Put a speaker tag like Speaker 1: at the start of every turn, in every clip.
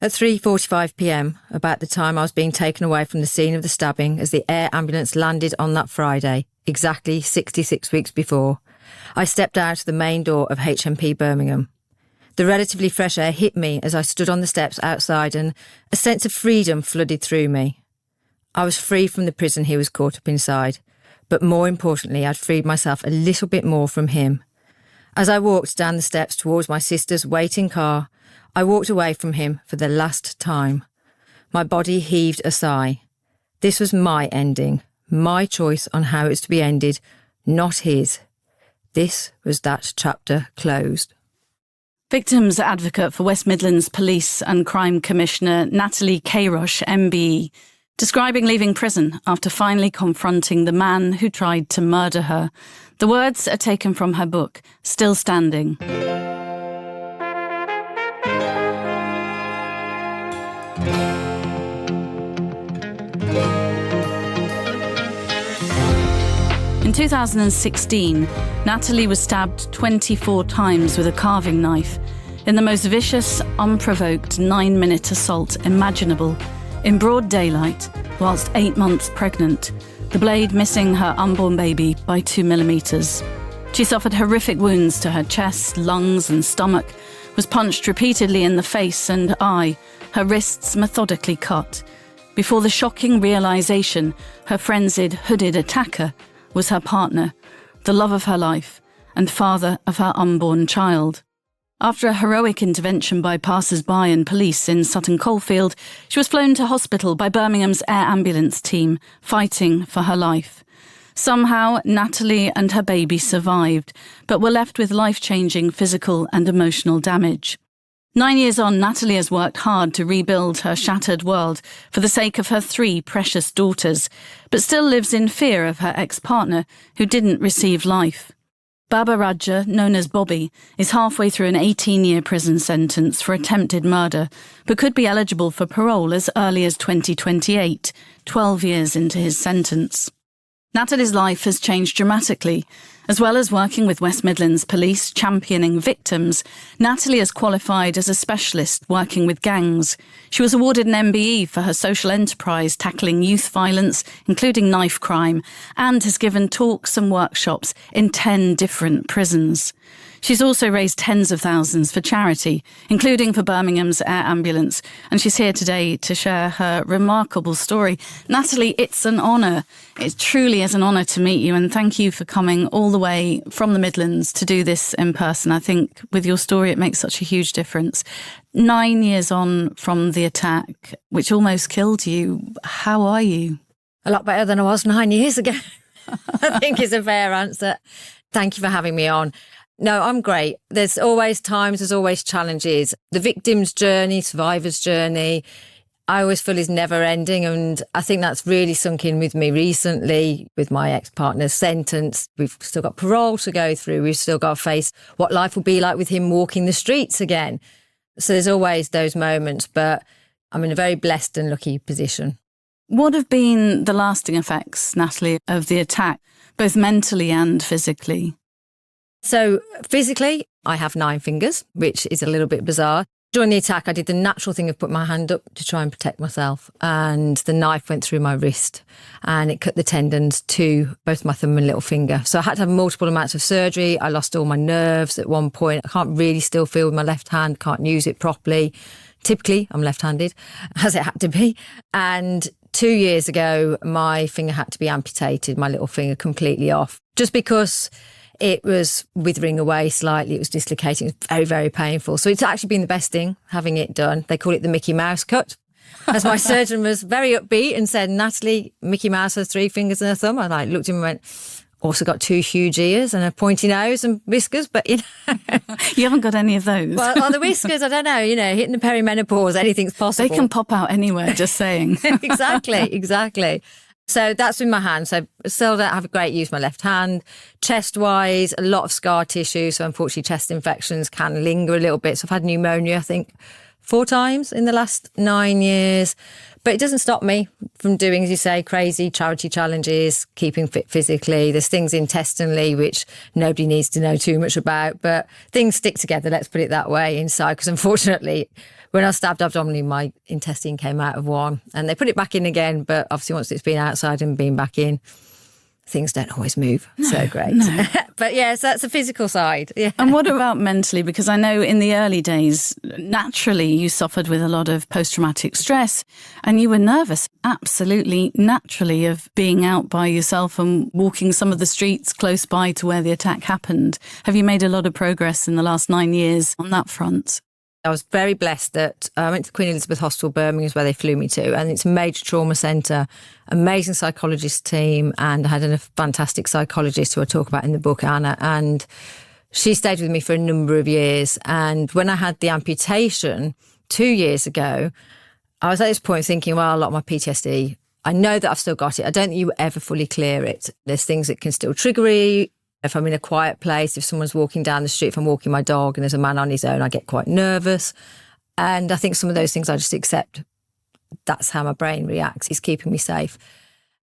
Speaker 1: At 3:45 p.m, about the time I was being taken away from the scene of the stabbing as the air ambulance landed on that Friday, exactly 66 weeks before, I stepped out the main door of HMP Birmingham. The relatively fresh air hit me as I stood on the steps outside and a sense of freedom flooded through me. I was free from the prison he was caught up inside, but more importantly, I'd freed myself a little bit more from him. As I walked down the steps towards my sister's waiting car, I walked away from him for the last time. My body heaved a sigh. This was my ending, my choice on how it was to be ended, not his. This was that chapter closed.
Speaker 2: Victims advocate for West Midlands Police and Crime Commissioner Natalie Queiroz MBE, describing leaving prison after finally confronting the man who tried to murder her. The words are taken from her book, Still Standing. In 2016, Natalie was stabbed 24 times with a carving knife in the most vicious, unprovoked 9-minute assault imaginable, in broad daylight, whilst 8 months pregnant, the blade missing her unborn baby by 2 millimetres. She suffered horrific wounds to her chest, lungs and stomach, was punched repeatedly in the face and eye, her wrists methodically cut, before the shocking realisation her frenzied, hooded attacker was her partner, the love of her life, and father of her unborn child. After a heroic intervention by passers-by and police in Sutton Coldfield, she was flown to hospital by Birmingham's air ambulance team, fighting for her life. Somehow, Natalie and her baby survived, but were left with life-changing physical and emotional damage. 9 years on, Natalie has worked hard to rebuild her shattered world for the sake of her 3 precious daughters, but still lives in fear of her ex-partner, who didn't receive life. Baba Raja, known as Bobby, is halfway through an 18-year prison sentence for attempted murder, but could be eligible for parole as early as 2028, 12 years into his sentence. Natalie's life has changed dramatically. As well as working with West Midlands Police championing victims, Natalie has qualified as a specialist working with gangs. She was awarded an MBE for her social enterprise tackling youth violence, including knife crime, and has given talks and workshops in 10 different prisons. She's also raised tens of thousands for charity, including for Birmingham's air ambulance, and she's here today to share her remarkable story. Natalie, it's an honour. It truly is an honour to meet you, and thank you for coming all the way from the Midlands to do this in person. I think with your story it makes such a huge difference. 9 years on from the attack, which almost killed you, how are you?
Speaker 1: A lot better than I was 9 years ago, I think is a fair answer. Thank you for having me on. No, I'm great. There's always times, there's always challenges. The victim's journey, survivor's journey, I always feel is never ending. And I think that's really sunk in with me recently with my ex-partner's sentence. We've still got parole to go through. We've still got to face what life will be like with him walking the streets again. So there's always those moments, but I'm in a very blessed and lucky position.
Speaker 2: What have been the lasting effects, Natalie, of the attack, both mentally and physically?
Speaker 1: So physically, I have 9 fingers, which is a little bit bizarre. During the attack, I did the natural thing of putting my hand up to try and protect myself. And the knife went through my wrist and it cut the tendons to both my thumb and little finger. So I had to have multiple amounts of surgery. I lost all my nerves at one point. I can't really still feel with my left hand, can't use it properly. Typically, I'm left-handed, as it had to be. And 2 years ago, my finger had to be amputated, my little finger completely off, just because it was withering away slightly. It was dislocating. It was very, very painful. So it's actually been the best thing, having it done. They call it the Mickey Mouse cut. As my surgeon was very upbeat and said, Natalie, Mickey Mouse has 3 fingers and a thumb. I looked at him and went, also got 2 huge ears and a pointy nose and whiskers, but you know.
Speaker 2: You haven't got any of those.
Speaker 1: Well, the whiskers, I don't know, hitting the perimenopause, anything's possible.
Speaker 2: They can pop out anywhere, just saying.
Speaker 1: Exactly. So that's in my hand. So still don't have a great use of my left hand. Chest-wise, a lot of scar tissue. So unfortunately, chest infections can linger a little bit. So I've had pneumonia, I think, 4 times in the last 9 years. But it doesn't stop me from doing, as you say, crazy charity challenges, keeping fit physically. There's things intestinally which nobody needs to know too much about. But things stick together, let's put it that way, inside. Because unfortunately, When I was stabbed abdominally, my intestine came out of one and they put it back in again. But obviously once it's been outside and been back in, things don't always move so great.
Speaker 2: No.
Speaker 1: But yes, that's the physical side. Yeah.
Speaker 2: And what about mentally? Because I know in the early days, naturally, you suffered with a lot of post-traumatic stress and you were nervous, absolutely naturally, of being out by yourself and walking some of the streets close by to where the attack happened. Have you made a lot of progress in the last 9 years on that front?
Speaker 1: I was very blessed that I went to Queen Elizabeth Hospital, Birmingham is where they flew me to, and it's a major trauma centre, amazing psychologist team, and I had a fantastic psychologist who I talk about in the book, Anna, and she stayed with me for a number of years. And when I had the amputation 2 years ago, I was at this point thinking, well, a lot of my PTSD, I know that I've still got it. I don't think you ever fully clear it. There's things that can still trigger you. If I'm in a quiet place, if someone's walking down the street, if I'm walking my dog and there's a man on his own, I get quite nervous. And I think some of those things I just accept. That's how my brain reacts. It's keeping me safe.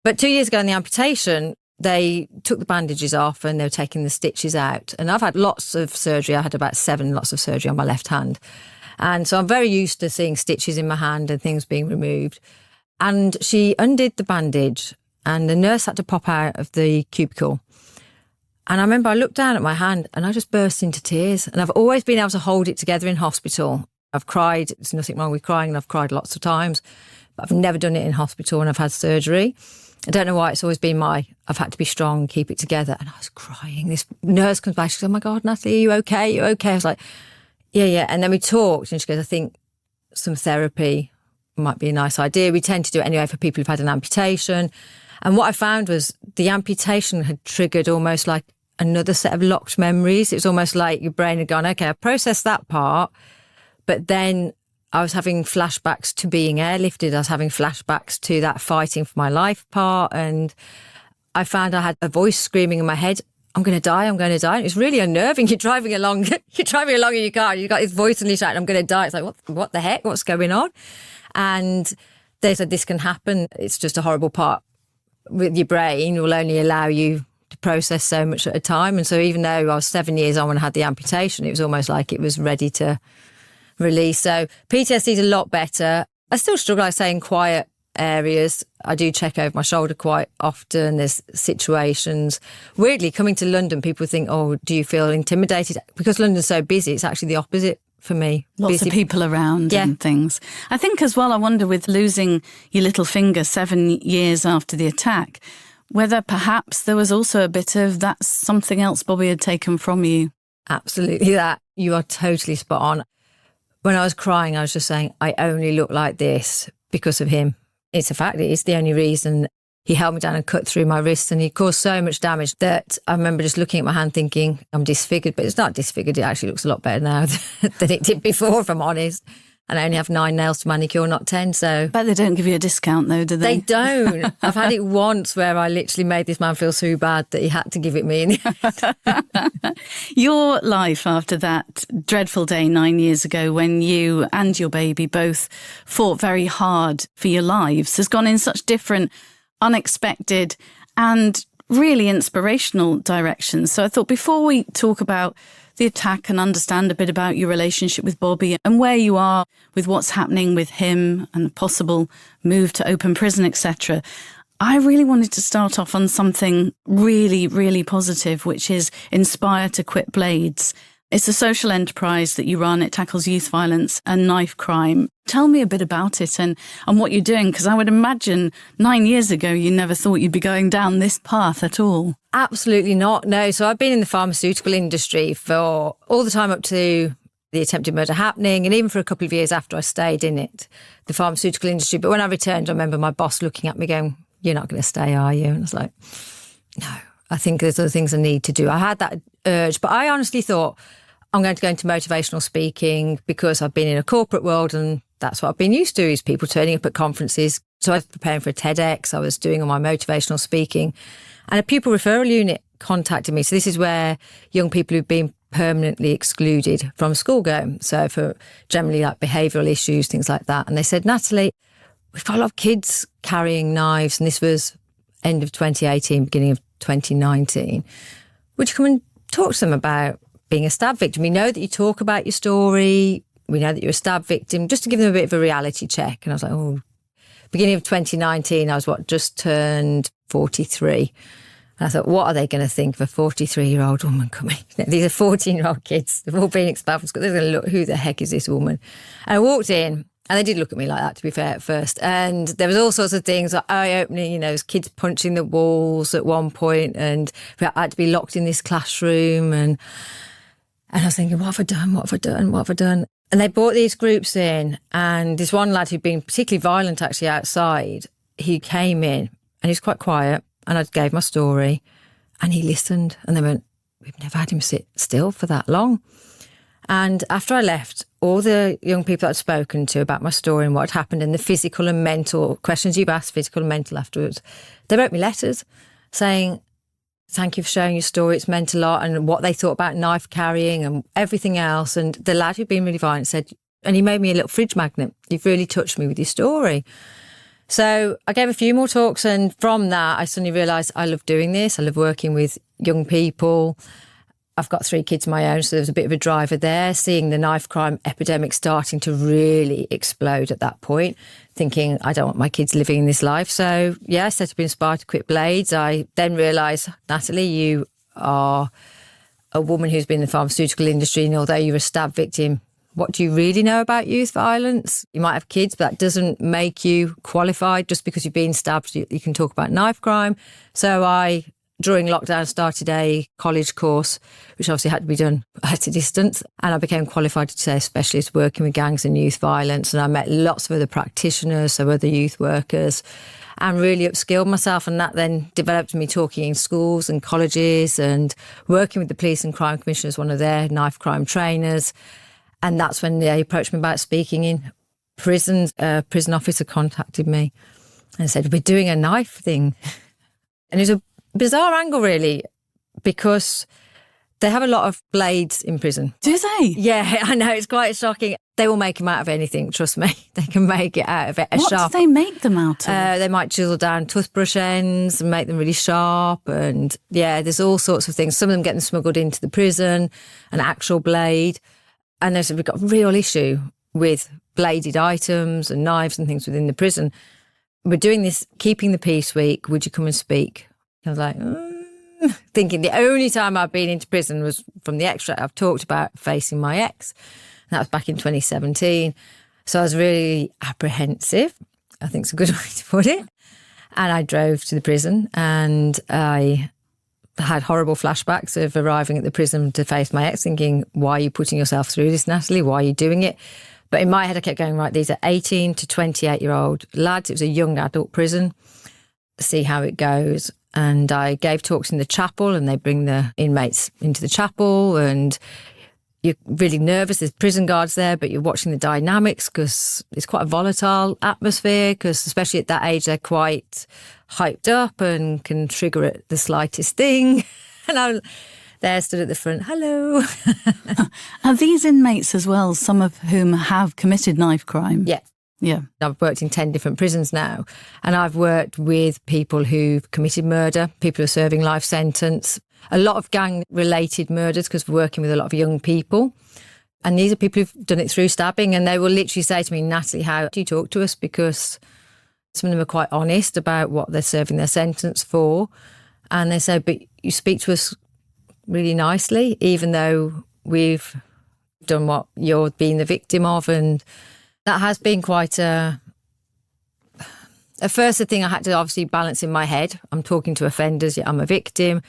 Speaker 1: But 2 years ago in the amputation, they took the bandages off and they were taking the stitches out. And I've had lots of surgery. I had about 7 lots of surgery on my left hand. And so I'm very used to seeing stitches in my hand and things being removed. And she undid the bandage and the nurse had to pop out of the cubicle. And I remember I looked down at my hand and I just burst into tears. And I've always been able to hold it together in hospital. I've cried. There's nothing wrong with crying and I've cried lots of times. But I've never done it in hospital when I've had surgery. I don't know why. It's always been I've had to be strong, keep it together. And I was crying. This nurse comes back. She goes, oh my God, Natalie, are you okay? You okay? I was like, yeah. And then we talked and she goes, I think some therapy might be a nice idea. We tend to do it anyway for people who've had an amputation. And what I found was the amputation had triggered almost like another set of locked memories. It was almost like your brain had gone, okay, I processed that part, but then I was having flashbacks to being airlifted. I was having flashbacks to that fighting for my life part. And I found I had a voice screaming in my head, I'm going to die, I'm going to die. And it was really unnerving. You're driving along in your car, you've got this voice and you're shouting, I'm going to die. It's like, what the heck? What's going on? And they said, this can happen. It's just a horrible part with your brain. Will only allow you to process so much at a time. And so even though I was 7 years on when I had the amputation, it was almost like it was ready to release. So PTSD is a lot better. I still struggle, I say, in quiet areas. I do check over my shoulder quite often. There's situations. Weirdly, coming to London, people think, oh, do you feel intimidated? Because London's so busy, it's actually the opposite for me.
Speaker 2: Lots
Speaker 1: busy
Speaker 2: of people around and things. I think as well, I wonder with losing your little finger 7 years after the attack, whether perhaps there was also a bit of that's something else Bobby had taken from you.
Speaker 1: Absolutely that. You are totally spot on. When I was crying, I was just saying, I only look like this because of him. It's a fact. It's the only reason. He held me down and cut through my wrists and he caused so much damage that I remember just looking at my hand thinking, I'm disfigured, but it's not disfigured. It actually looks a lot better now than it did before, if I'm honest. And I only have 9 nails to manicure, not 10. So,
Speaker 2: but they don't give you a discount though, do they?
Speaker 1: They don't. I've had it once where I literally made this man feel so bad that he had to give it me.
Speaker 2: Your life after that dreadful day 9 years ago when you and your baby both fought very hard for your lives has gone in such different, unexpected and really inspirational directions. So I thought before we talk about the attack and understand a bit about your relationship with Bobby and where you are with what's happening with him and the possible move to open prison, etc., I really wanted to start off on something really, really positive, which is Inspire to Quit Blades. It's a social enterprise that you run. It tackles youth violence and knife crime. Tell me a bit about it and what you're doing, because I would imagine 9 years ago you never thought you'd be going down this path at all.
Speaker 1: Absolutely not, no. So I've been in the pharmaceutical industry for all the time up to the attempted murder happening and even for a couple of years after I stayed in it, the pharmaceutical industry. But when I returned, I remember my boss looking at me going, you're not going to stay, are you? And I was like, no, I think there's other things I need to do. I had that urge, but I honestly thought, I'm going to go into motivational speaking because I've been in a corporate world and that's what I've been used to is people turning up at conferences. So I was preparing for a TEDx. I was doing all my motivational speaking and a pupil referral unit contacted me. So this is where young people who've been permanently excluded from school go. So for generally like behavioural issues, things like that. And they said, Natalie, we've got a lot of kids carrying knives. And this was end of 2018, beginning of 2019. Would you come and talk to them about being a stab victim? We know that you talk about your story. We know that you're a stab victim, just to give them a bit of a reality check. And I was like, oh, beginning of 2019, I was just turned 43. And I thought, what are they going to think of a 43-year-old woman coming? These are 14-year-old kids. They've all been expelled from school. They're going to look, who the heck is this woman? And I walked in, and they did look at me like that, to be fair, at first. And there was all sorts of things, like eye-opening, there's kids punching the walls at one point, and we had to be locked in this classroom. And I was thinking, what have I done? What have I done? What have I done? And they brought these groups in, and this one lad who'd been particularly violent actually outside, he came in, and he was quite quiet, and I gave my story, and he listened, and they went, we've never had him sit still for that long. And after I left, all the young people I'd spoken to about my story and what had happened and the physical and mental questions you've asked, physical and mental afterwards, they wrote me letters saying, thank you for sharing your story, it's meant a lot, and what they thought about knife carrying and everything else. And the lad who'd been really violent said, and he made me a little fridge magnet, you've really touched me with your story. So I gave a few more talks, and from that I suddenly realised I love doing this. I love working with young people. I've got 3 kids of my own, so there was a bit of a driver there, seeing the knife crime epidemic starting to really explode at that point, thinking I don't want my kids living in this life. So, yeah, I set up Inspire to Quit Blades. I then realised, Natalie, you are a woman who's been in the pharmaceutical industry, and although you're a stab victim, what do you really know about youth violence? You might have kids, but that doesn't make you qualified. Just because you've been stabbed, you can talk about knife crime. So I, during lockdown, started a college course, which obviously had to be done at a distance. And I became qualified to say a specialist working with gangs and youth violence. And I met lots of other practitioners, so other youth workers, and really upskilled myself. And that then developed me talking in schools and colleges and working with the Police and Crime Commission as one of their knife crime trainers. And that's when they approached me about speaking in prisons. A prison officer contacted me and said, we're doing a knife thing. And it was a bizarre angle, really, because they have a lot of blades in prison.
Speaker 2: Do they?
Speaker 1: Yeah, I know, it's quite shocking. They will make them out of anything, trust me. They can make it out of it.
Speaker 2: What do they make them out of?
Speaker 1: They might chisel down toothbrush ends and make them really sharp. And yeah, there's all sorts of things. Some of them get them smuggled into the prison, an actual blade. And they said, we've got a real issue with bladed items and knives and things within the prison. We're doing this Keeping the Peace week. Would you come and speak? I was like, thinking the only time I've been into prison was from the extract I've talked about facing my ex. And that was back in 2017. So I was really apprehensive, I think it's a good way to put it. And I drove to the prison, and I had horrible flashbacks of arriving at the prison to face my ex, thinking, why are you putting yourself through this, Natalie? Why are you doing it? But in my head, I kept going, right, these are 18 to 28-year-old lads. It was a young adult prison. See how it goes. And I gave talks in the chapel, and they bring the inmates into the chapel, and you're really nervous. There's prison guards there, but you're watching the dynamics because it's quite a volatile atmosphere, because especially at that age, they're quite hyped up and can trigger at the slightest thing. And I'm there stood at the front, hello.
Speaker 2: Are these inmates as well, some of whom have committed knife crime?
Speaker 1: Yeah.
Speaker 2: Yeah.
Speaker 1: I've worked in 10 different prisons now, and I've worked with people who've committed murder, people who are serving life sentence, a lot of gang-related murders, because we're working with a lot of young people. And these are people who've done it through stabbing, and they will literally say to me, Natalie, how do you talk to us? Because some of them are quite honest about what they're serving their sentence for. And they say, but you speak to us really nicely, even though we've done what you're being the victim of. And that has been quite at first, the thing I had to obviously balance in my head. I'm talking to offenders, yet I'm a victim.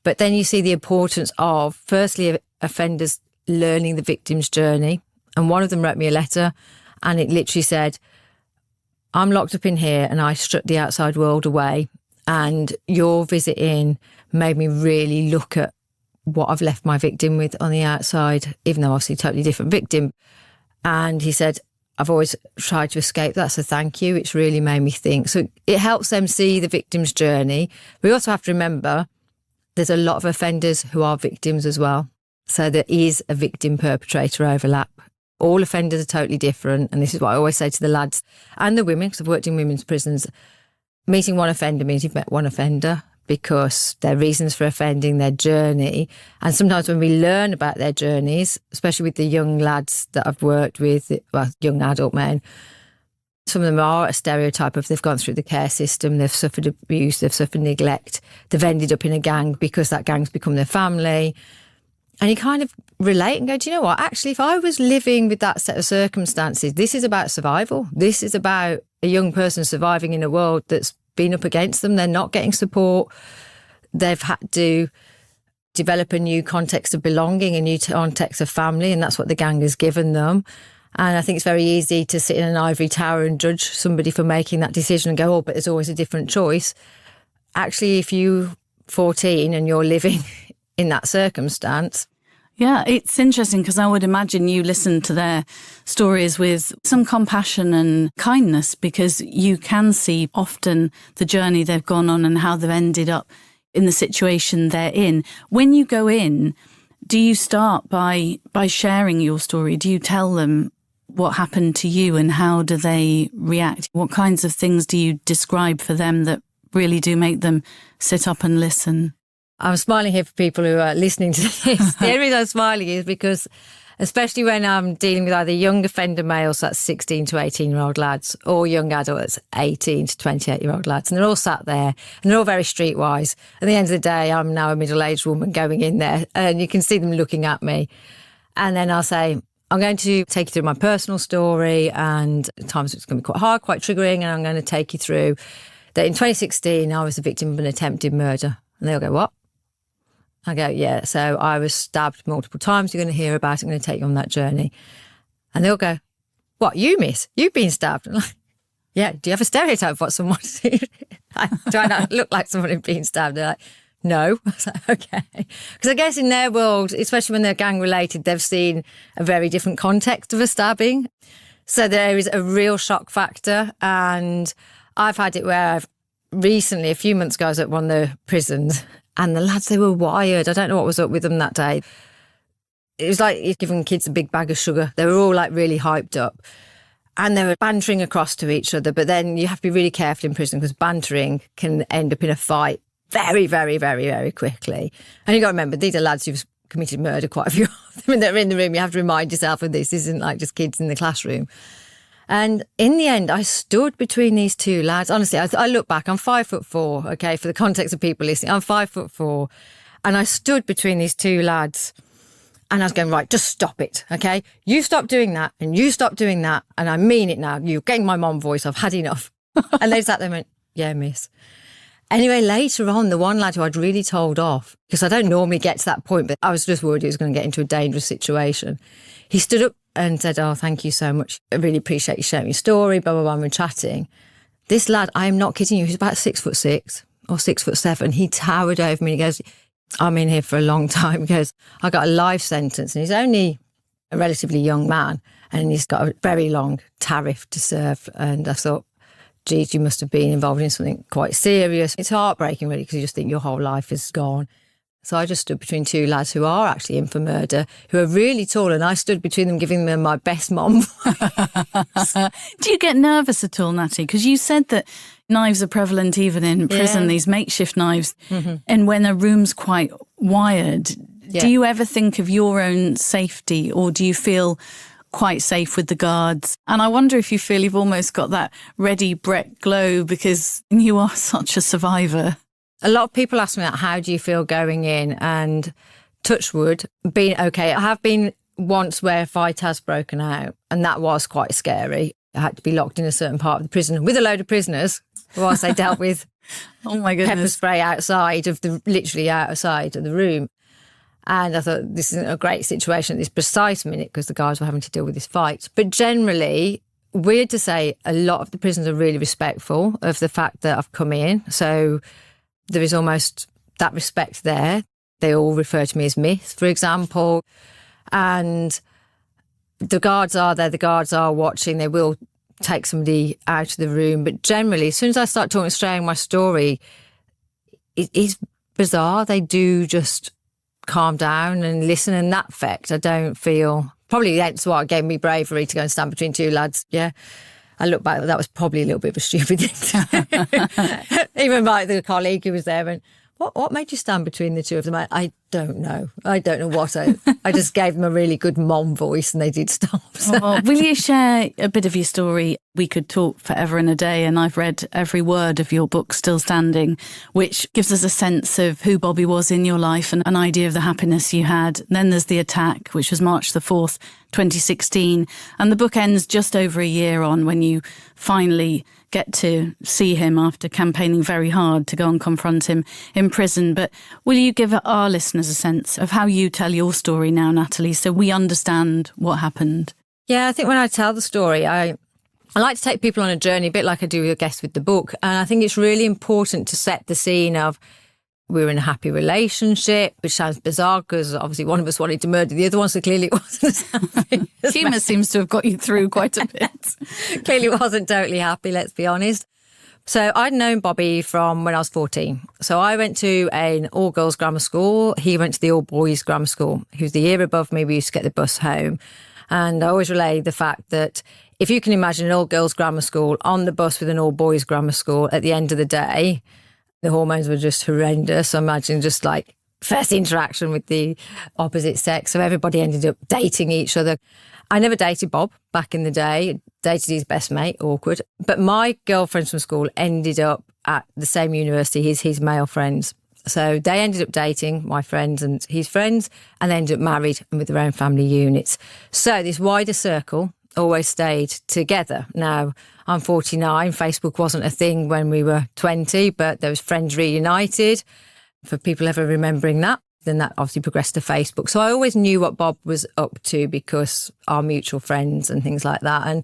Speaker 1: But then you see the importance of, firstly, offenders learning the victim's journey. And one of them wrote me a letter, and it literally said, I'm locked up in here and I struck the outside world away. And your visit in made me really look at what I've left my victim with on the outside, even though obviously a totally different victim. And he said, I've always tried to escape that, so thank you. It's really made me think. So it helps them see the victim's journey. We also have to remember there's a lot of offenders who are victims as well. So there is a victim-perpetrator overlap. All offenders are totally different. And this is what I always say to the lads and the women, because I've worked in women's prisons. Meeting one offender means you've met one offender, because their reasons for offending, their journey. And sometimes when we learn about their journeys, especially with the young lads that I've worked with, well, young adult men, some of them are a stereotype of they've gone through the care system, they've suffered abuse, they've suffered neglect, they've ended up in a gang because that gang's become their family. And you kind of relate and go, do you know what? Actually, if I was living with that set of circumstances, this is about survival. This is about a young person surviving in a world that's been up against them. They're not getting support. They've had to develop a new context of belonging, a new context of family, and that's what the gang has given them. And I think it's very easy to sit in an ivory tower and judge somebody for making that decision and go, oh, but there's always a different choice. Actually, if you're 14 and you're living in that circumstance.
Speaker 2: Yeah, it's interesting because I would imagine you listen to their stories with some compassion and kindness, because you can see often the journey they've gone on and how they've ended up in the situation they're in. When you go in, do you start by sharing your story? Do you tell them what happened to you and how do they react? What kinds of things do you describe for them that really do make them sit up and listen?
Speaker 1: I'm smiling here for people who are listening to this. The only reason I'm smiling is because, especially when I'm dealing with either young offender males, that's 16 to 18-year-old lads, or young adults, 18 to 28-year-old lads, and they're all sat there and they're all very streetwise. At the end of the day, I'm now a middle-aged woman going in there and you can see them looking at me. And then I'll say, I'm going to take you through my personal story, and at times it's going to be quite hard, quite triggering, and I'm going to take you through that in 2016 I was the victim of an attempted murder. And they'll go, what? I go, yeah, so I was stabbed multiple times. You're going to hear about it. I'm going to take you on that journey. And they'll go, what, you, miss? You've been stabbed? I'm like, yeah, do you have a stereotype of what someone... do I not look like someone who's been stabbed? They're like, no. I was like, okay. Because I guess in their world, especially when they're gang-related, they've seen a very different context of a stabbing. So there is a real shock factor. And I've had it where I've recently, a few months ago, I was at one of the prisons, and the lads, they were wired. I don't know what was up with them that day. It was like you're giving kids a big bag of sugar. They were all like really hyped up. And they were bantering across to each other. But then you have to be really careful in prison because bantering can end up in a fight very, very, very, very quickly. And you've got to remember, these are lads who've committed murder, quite a few of them. They're in the room. You have to remind yourself of this. This isn't like just kids in the classroom. And in the end, I stood between these two lads. Honestly, I look back, I'm 5'4", okay, for the context of people listening, I'm 5'4", and I stood between these two lads and I was going, right, just stop it, okay? You stop doing that and you stop doing that, and I mean it now. You're getting my mom voice, I've had enough. And they sat there and went, yeah, miss. Anyway, later on, the one lad who I'd really told off, because I don't normally get to that point, but I was just worried he was going to get into a dangerous situation. He stood up and said, oh, thank you so much. I really appreciate you sharing your story, blah, blah, blah, and we're chatting. This lad, I am not kidding you, he's about 6'6" or 6'7". He towered over me and he goes, I'm in here for a long time. He goes, I got a life sentence, and he's only a relatively young man and he's got a very long tariff to serve. And I thought, geez, you must have been involved in something quite serious. It's heartbreaking, really, because you just think your whole life is gone. So I just stood between two lads who are actually in for murder, who are really tall, and I stood between them giving them my best mom voice.
Speaker 2: Do you get nervous at all, Natty? Because you said that knives are prevalent even in prison, these makeshift knives, and when a room's quite wired, do you ever think of your own safety, or do you feel quite safe with the guards? And I wonder if you feel you've almost got that ready Brett glow because you are such a survivor.
Speaker 1: A lot of people ask me that, how do you feel going in? And touch wood, being okay. I have been once where a fight has broken out, and that was quite scary. I had to be locked in a certain part of the prison with a load of prisoners whilst they dealt with
Speaker 2: oh my goodness,
Speaker 1: pepper spray literally outside of the room. And I thought, this isn't a great situation at this precise minute because the guys were having to deal with this fight. But generally, weird to say, a lot of the prisoners are really respectful of the fact that I've come in. So there is almost that respect there. They all refer to me as Miss, for example. And the guards are there, the guards are watching. They will take somebody out of the room. But generally, as soon as I start talking, sharing my story, it is bizarre. They do just calm down and listen. And that fact, I don't feel, probably that's what gave me bravery to go and stand between two lads. Yeah. I look back, that was probably a little bit of a stupid thing to do. Even like the colleague who was there and, what made you stand between the two of them? I don't know. I don't know what. I just gave them a really good mom voice and they did stop. So.
Speaker 2: Oh, will you share a bit of your story? We could talk forever and a day, and I've read every word of your book, Still Standing, which gives us a sense of who Bobby was in your life and an idea of the happiness you had. And then there's the attack, which was March the 4th, 2016. And the book ends just over a year on when you finally get to see him after campaigning very hard to go and confront him in prison. But will you give our listeners a sense of how you tell your story now, Natalie, so we understand what happened?
Speaker 1: Yeah, I think when I tell the story, I like to take people on a journey, a bit like I do with a guest with the book. And I think it's really important to set the scene of we were in a happy relationship, which sounds bizarre because obviously one of us wanted to murder the other one, so clearly it wasn't as happy.
Speaker 2: Humour seems to have got you through quite a bit.
Speaker 1: Clearly wasn't totally happy, let's be honest. So I'd known Bobby from when I was 14. So I went to an all-girls grammar school. He went to the all-boys grammar school. He was the year above me. We used to get the bus home. And I always relay the fact that if you can imagine an all-girls grammar school on the bus with an all-boys grammar school, at the end of the day, the hormones were just horrendous. I imagine just like first interaction with the opposite sex. So everybody ended up dating each other. I never dated Bob back in the day, dated his best mate, awkward. But my girlfriends from school ended up at the same university as his male friends. So they ended up dating, my friends and his friends, and they ended up married and with their own family units. So this wider circle always stayed together. Now, I'm 49. Facebook wasn't a thing when we were 20, but there was Friends Reunited, for people ever remembering that. Then that obviously progressed to Facebook. So I always knew what Bob was up to because our mutual friends and things like that. And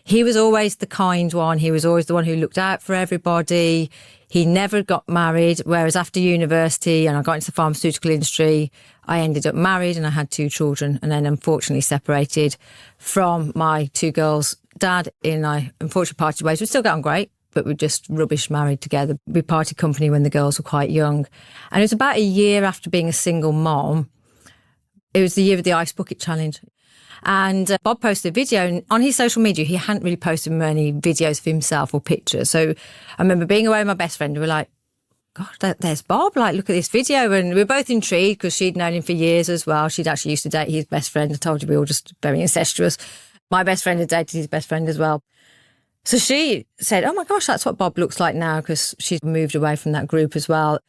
Speaker 1: he was always the kind one. He was always the one who looked out for everybody. He never got married, whereas after university and I got into the pharmaceutical industry, I ended up married and I had 2 children and then unfortunately separated from my 2 girls' dad and I unfortunately parted ways. We still got on great, but we're just rubbish married together. We parted company when the girls were quite young. And it was about a year after being a single mom. It was the year of the Ice Bucket Challenge. And Bob posted a video and on his social media, he hadn't really posted many videos of himself or pictures. So I remember being away with my best friend. We were like, God, there's Bob. Like, look at this video. And we were both intrigued because she'd known him for years as well. She'd actually used to date his best friend. I told you we were all just very incestuous. My best friend had dated his best friend as well. So she said, oh my gosh, that's what Bob looks like now because she's moved away from that group as well.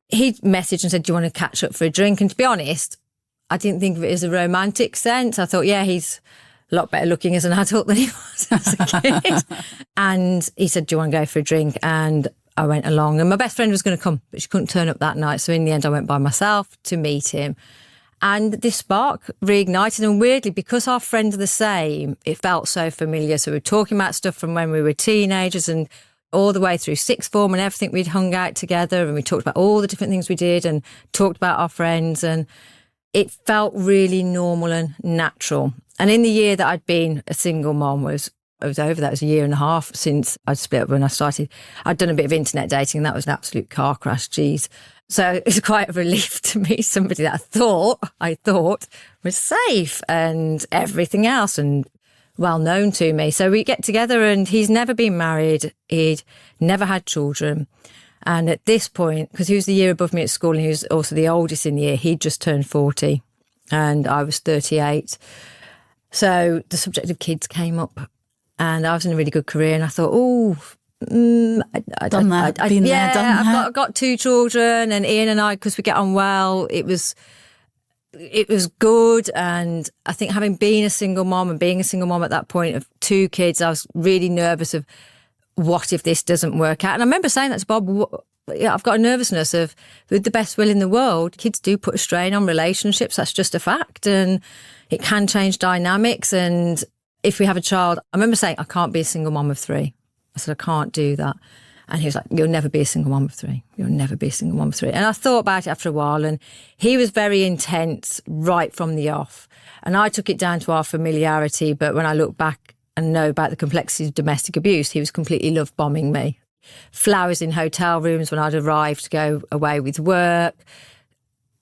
Speaker 1: He messaged and said, do you want to catch up for a drink? And to be honest, I didn't think of it as a romantic sense. I thought, yeah, he's a lot better looking as an adult than he was as a kid. And he said, do you want to go for a drink? And I went along and my best friend was going to come, but she couldn't turn up that night. So in the end, I went by myself to meet him. And this spark reignited. And weirdly, because our friends are the same, it felt so familiar. So we were talking about stuff from when we were teenagers and all the way through sixth form and everything. We'd hung out together and we talked about all the different things we did and talked about our friends. And it felt really normal and natural. And in the year that I'd been a single mom, I was over. That was a year and a half since I'd split up when I started. I'd done a bit of internet dating and that was an absolute car crash. Geez. So it's quite a relief to meet somebody that I thought was safe and everything else and well known to me. So we get together and he's never been married. He'd never had children. And at this point, because he was the year above me at school and he was also the oldest in the year, he'd just turned 40 and I was 38. So the subject of kids came up and I was in a really good career and I thought, I've got 2 children and Ian and I, because we get on well, it was good. And I think having been a single mom and being a single mom at that point of 2 kids, I was really nervous of what if this doesn't work out. And I remember saying that to Bob, I've got a nervousness of with the best will in the world, kids do put a strain on relationships. That's just a fact. And it can change dynamics. And if we have a child, I remember saying, I can't be a single mom of 3. I said, I can't do that. And he was like, you'll never be a single mom of 3. You'll never be a single mom of 3. And I thought about it after a while and he was very intense right from the off. And I took it down to our familiarity. But when I look back and know about the complexities of domestic abuse, he was completely love bombing me. Flowers in hotel rooms when I'd arrived to go away with work,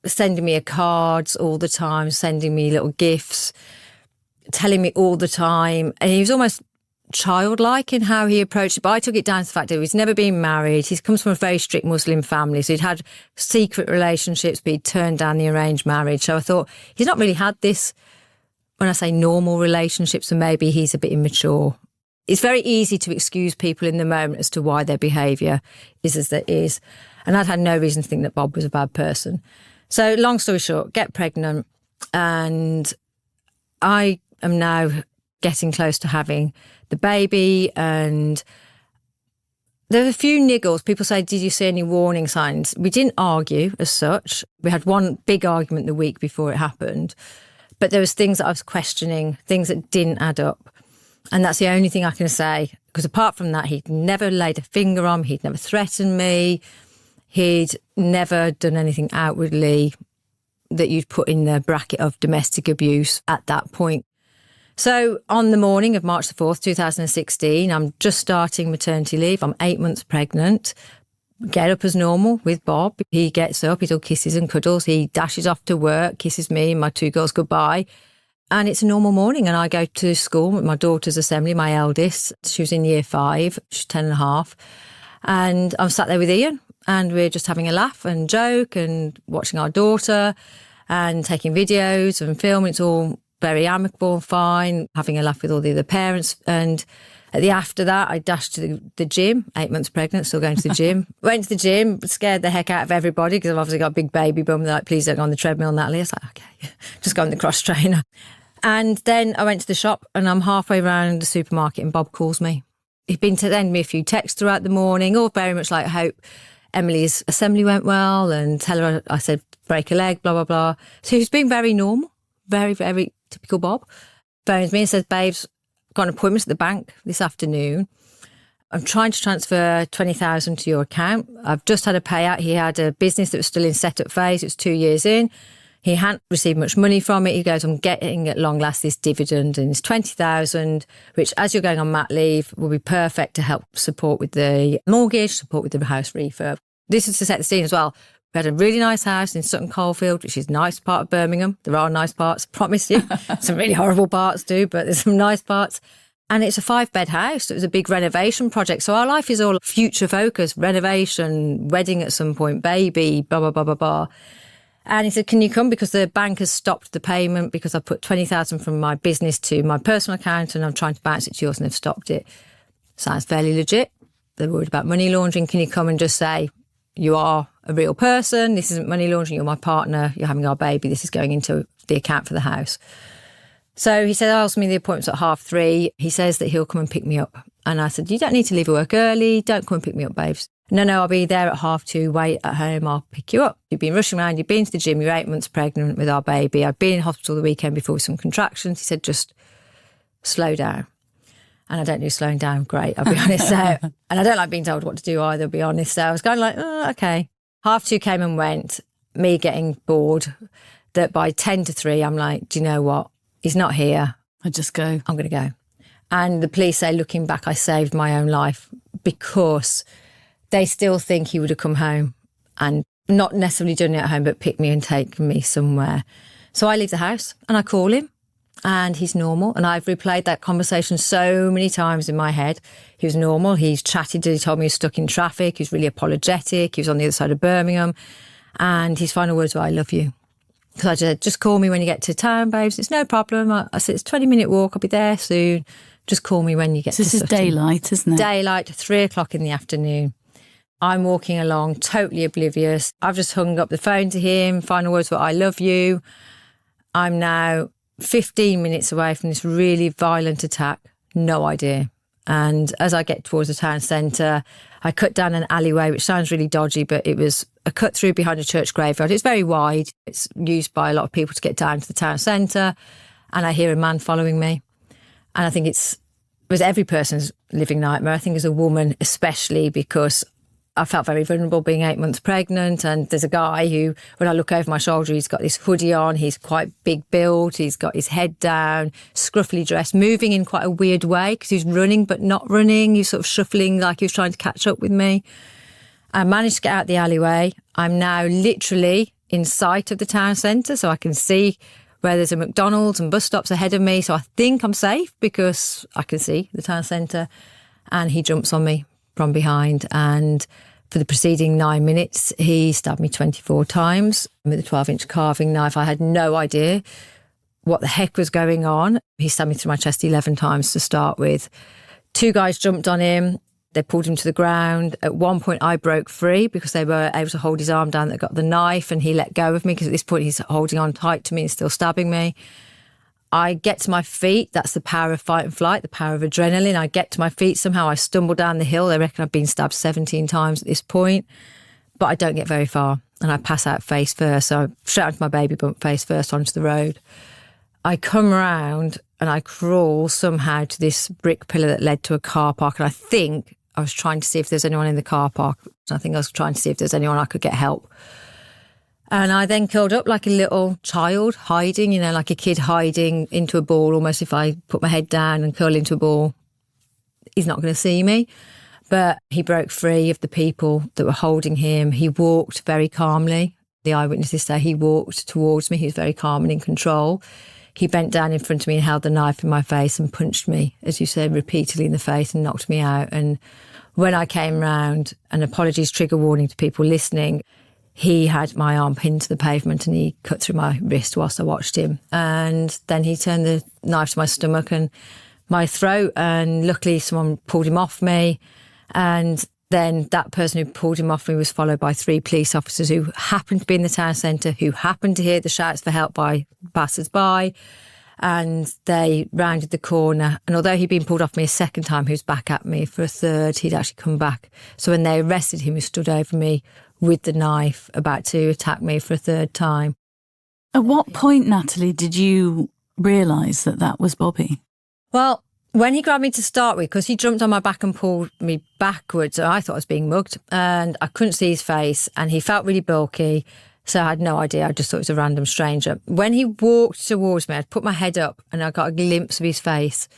Speaker 1: sending me cards all the time, sending me little gifts, telling me all the time. And he was almost childlike in how he approached it. But I took it down to the fact that he's never been married. He comes from a very strict Muslim family. So he'd had secret relationships, but he'd turned down the arranged marriage. So I thought, he's not really had this, when I say normal relationships, so maybe he's a bit immature. It's very easy to excuse people in the moment as to why their behaviour is as it is. And I'd had no reason to think that Bob was a bad person. So long story short, get pregnant, and I am now getting close to having the baby, and there were a few niggles. People say, did you see any warning signs? We didn't argue as such. We had one big argument the week before it happened, but there was things that I was questioning, things that didn't add up. And that's the only thing I can say, because apart from that, he'd never laid a finger on me, he'd never threatened me, he'd never done anything outwardly that you'd put in the bracket of domestic abuse at that point. So on the morning of March the 4th, 2016, I'm just starting maternity leave. I'm 8 months pregnant. Get up as normal with Bob. He gets up, he's all kisses and cuddles. He dashes off to work, kisses me and my 2 girls goodbye. And it's a normal morning. And I go to school with my daughter's assembly, my eldest. She was in year 5, she's 10 and a half. And I'm sat there with Ian, and we're just having a laugh and joke and watching our daughter and taking videos and filming. It's all very amicable, fine, having a laugh with all the other parents. And after that, I dashed to the gym, 8 months pregnant, still going to the gym. Went to the gym, scared the heck out of everybody because I've obviously got a big baby bum. They're like, please don't go on the treadmill, Natalie. I was like, okay, just go on the cross trainer. And then I went to the shop, and I'm halfway around the supermarket and Bob calls me. He'd been to send me a few texts throughout the morning, all very much like, I hope Emily's assembly went well, and tell her I said break a leg, blah, blah, blah. So he's been very normal, very, very typical Bob. Phones me and says, babes, got an appointment at the bank this afternoon. I'm trying to transfer 20,000 to your account. I've just had a payout. He had a business that was still in setup phase. It was 2 years in. He hadn't received much money from it. He goes, I'm getting at long last this dividend, and it's 20,000, which as you're going on mat leave will be perfect to help support with the mortgage, support with the house refurb. This is to set the scene as well. We had a really nice house in Sutton Coldfield, which is a nice part of Birmingham. There are nice parts, I promise you. Some really horrible parts too, but there's some nice parts. And it's a 5-bed house. It was a big renovation project. So our life is all future focused, renovation, wedding at some point, baby, blah, blah, blah, blah, blah. And he said, can you come? Because the bank has stopped the payment because I put 20,000 from my business to my personal account and I'm trying to bounce it to yours and they've stopped it. Sounds fairly legit. They're worried about money laundering. Can you come and just say, you are a real person, this isn't money laundering, you're my partner, you're having our baby, this is going into the account for the house. So he said, ask me the appointment's at 3:30. He says that he'll come and pick me up. And I said, you don't need to leave work early, don't come and pick me up, babes. No, I'll be there at 2:30, wait at home, I'll pick you up. You've been rushing around, you've been to the gym, you're 8 months pregnant with our baby. I've been in hospital the weekend before with some contractions. He said, just slow down. And I don't do slowing down great, I'll be honest. So, and I don't like being told what to do either, I'll be honest. So I was kind of like, oh, okay. 2:30 came and went, me getting bored, that by 2:50, I'm like, do you know what? He's not here.
Speaker 2: I just go.
Speaker 1: I'm going to go. And the police say, looking back, I saved my own life because they still think he would have come home and not necessarily done it at home, but picked me and taken me somewhere. So I leave the house and I call him. And he's normal. And I've replayed that conversation so many times in my head. He was normal. He's chatted. He told me he was stuck in traffic. He was really apologetic. He was on the other side of Birmingham. And his final words were, I love you. Because I said, just call me when you get to town, babes. It's no problem. I said, it's a 20-minute walk. I'll be there soon. Just call me when you get to
Speaker 2: This is
Speaker 1: Sutton.
Speaker 2: daylight, isn't it?
Speaker 1: Daylight, 3:00 in the afternoon. I'm walking along, totally oblivious. I've just hung up the phone to him. Final words were, I love you. I'm now 15 minutes away from this really violent attack, no idea. And as I get towards the town centre, I cut down an alleyway, which sounds really dodgy, but it was a cut through behind a church graveyard. It's very wide. It's used by a lot of people to get down to the town centre. And I hear a man following me. And I think it was every person's living nightmare. I think as a woman, especially because I felt very vulnerable being 8 months pregnant. And there's a guy who, when I look over my shoulder, he's got this hoodie on. He's quite big built. He's got his head down, scruffily dressed, moving in quite a weird way because he's running but not running. He's sort of shuffling like he was trying to catch up with me. I managed to get out the alleyway. I'm now literally in sight of the town centre, so I can see where there's a McDonald's and bus stops ahead of me. So I think I'm safe because I can see the town centre. And he jumps on me from behind. And for the preceding 9 minutes, he stabbed me 24 times with a 12-inch carving knife. I had no idea what the heck was going on. He stabbed me through my chest 11 times to start with. 2 guys jumped on him. They pulled him to the ground. At one point, I broke free because they were able to hold his arm down that got the knife, and he let go of me because at this point he's holding on tight to me and still stabbing me. I get to my feet. That's the power of fight and flight, the power of adrenaline. I get to my feet. Somehow I stumble down the hill. They reckon I've been stabbed 17 times at this point, but I don't get very far and I pass out face first. So I straight onto my baby bump face first onto the road. I come round and I crawl somehow to this brick pillar that led to a car park. And I think I was trying to see if there's anyone in the car park. I think I was trying to see if there's anyone I could get help. And I then curled up like a little child hiding, you know, like a kid hiding into a ball. Almost if I put my head down and curl into a ball, he's not going to see me. But he broke free of the people that were holding him. He walked very calmly. The eyewitnesses say he walked towards me. He was very calm and in control. He bent down in front of me and held the knife in my face and punched me, as you said, repeatedly in the face and knocked me out. And when I came round, and apologies, trigger warning to people listening, he had my arm pinned to the pavement and he cut through my wrist whilst I watched him. And then he turned the knife to my stomach and my throat, and luckily someone pulled him off me. And then that person who pulled him off me was followed by 3 police officers who happened to be in the town centre, who happened to hear the shouts for help by passers-by. And they rounded the corner. And although he'd been pulled off me a second time, he was back at me for a third. He'd actually come back. So when they arrested him, he stood over me with the knife, about to attack me for a third time.
Speaker 2: At what point, Natalie, did you realise that that was Bobby?
Speaker 1: Well, when he grabbed me to start with, because he jumped on my back and pulled me backwards, I thought I was being mugged, and I couldn't see his face, and he felt really bulky, so I had no idea. I just thought it was a random stranger. When he walked towards me, I'd put my head up and I got a glimpse of his face.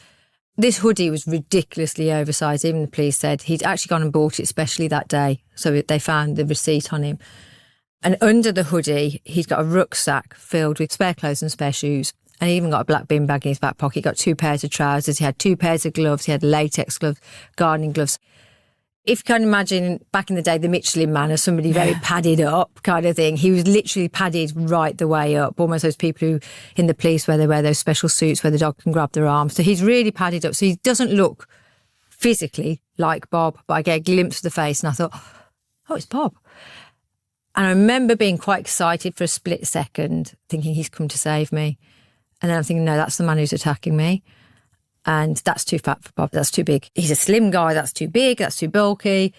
Speaker 1: This hoodie was ridiculously oversized. Even the police said he'd actually gone and bought it specially that day, so they found the receipt on him. And under the hoodie, he's got a rucksack filled with spare clothes and spare shoes. And he even got a black bin bag in his back pocket. He got 2 pairs of trousers. He had 2 pairs of gloves. He had latex gloves, gardening gloves. If you can imagine back in the day, the Michelin Man as somebody very padded up kind of thing. He was literally padded right the way up. Almost those people who in the police where they wear those special suits where the dog can grab their arms. So he's really padded up. So he doesn't look physically like Bob, but I get a glimpse of the face and I thought, oh, it's Bob. And I remember being quite excited for a split second, thinking he's come to save me. And then I'm thinking, no, that's the man who's attacking me. And that's too fat for Bob. That's too big. He's a slim guy. That's too big. That's too bulky.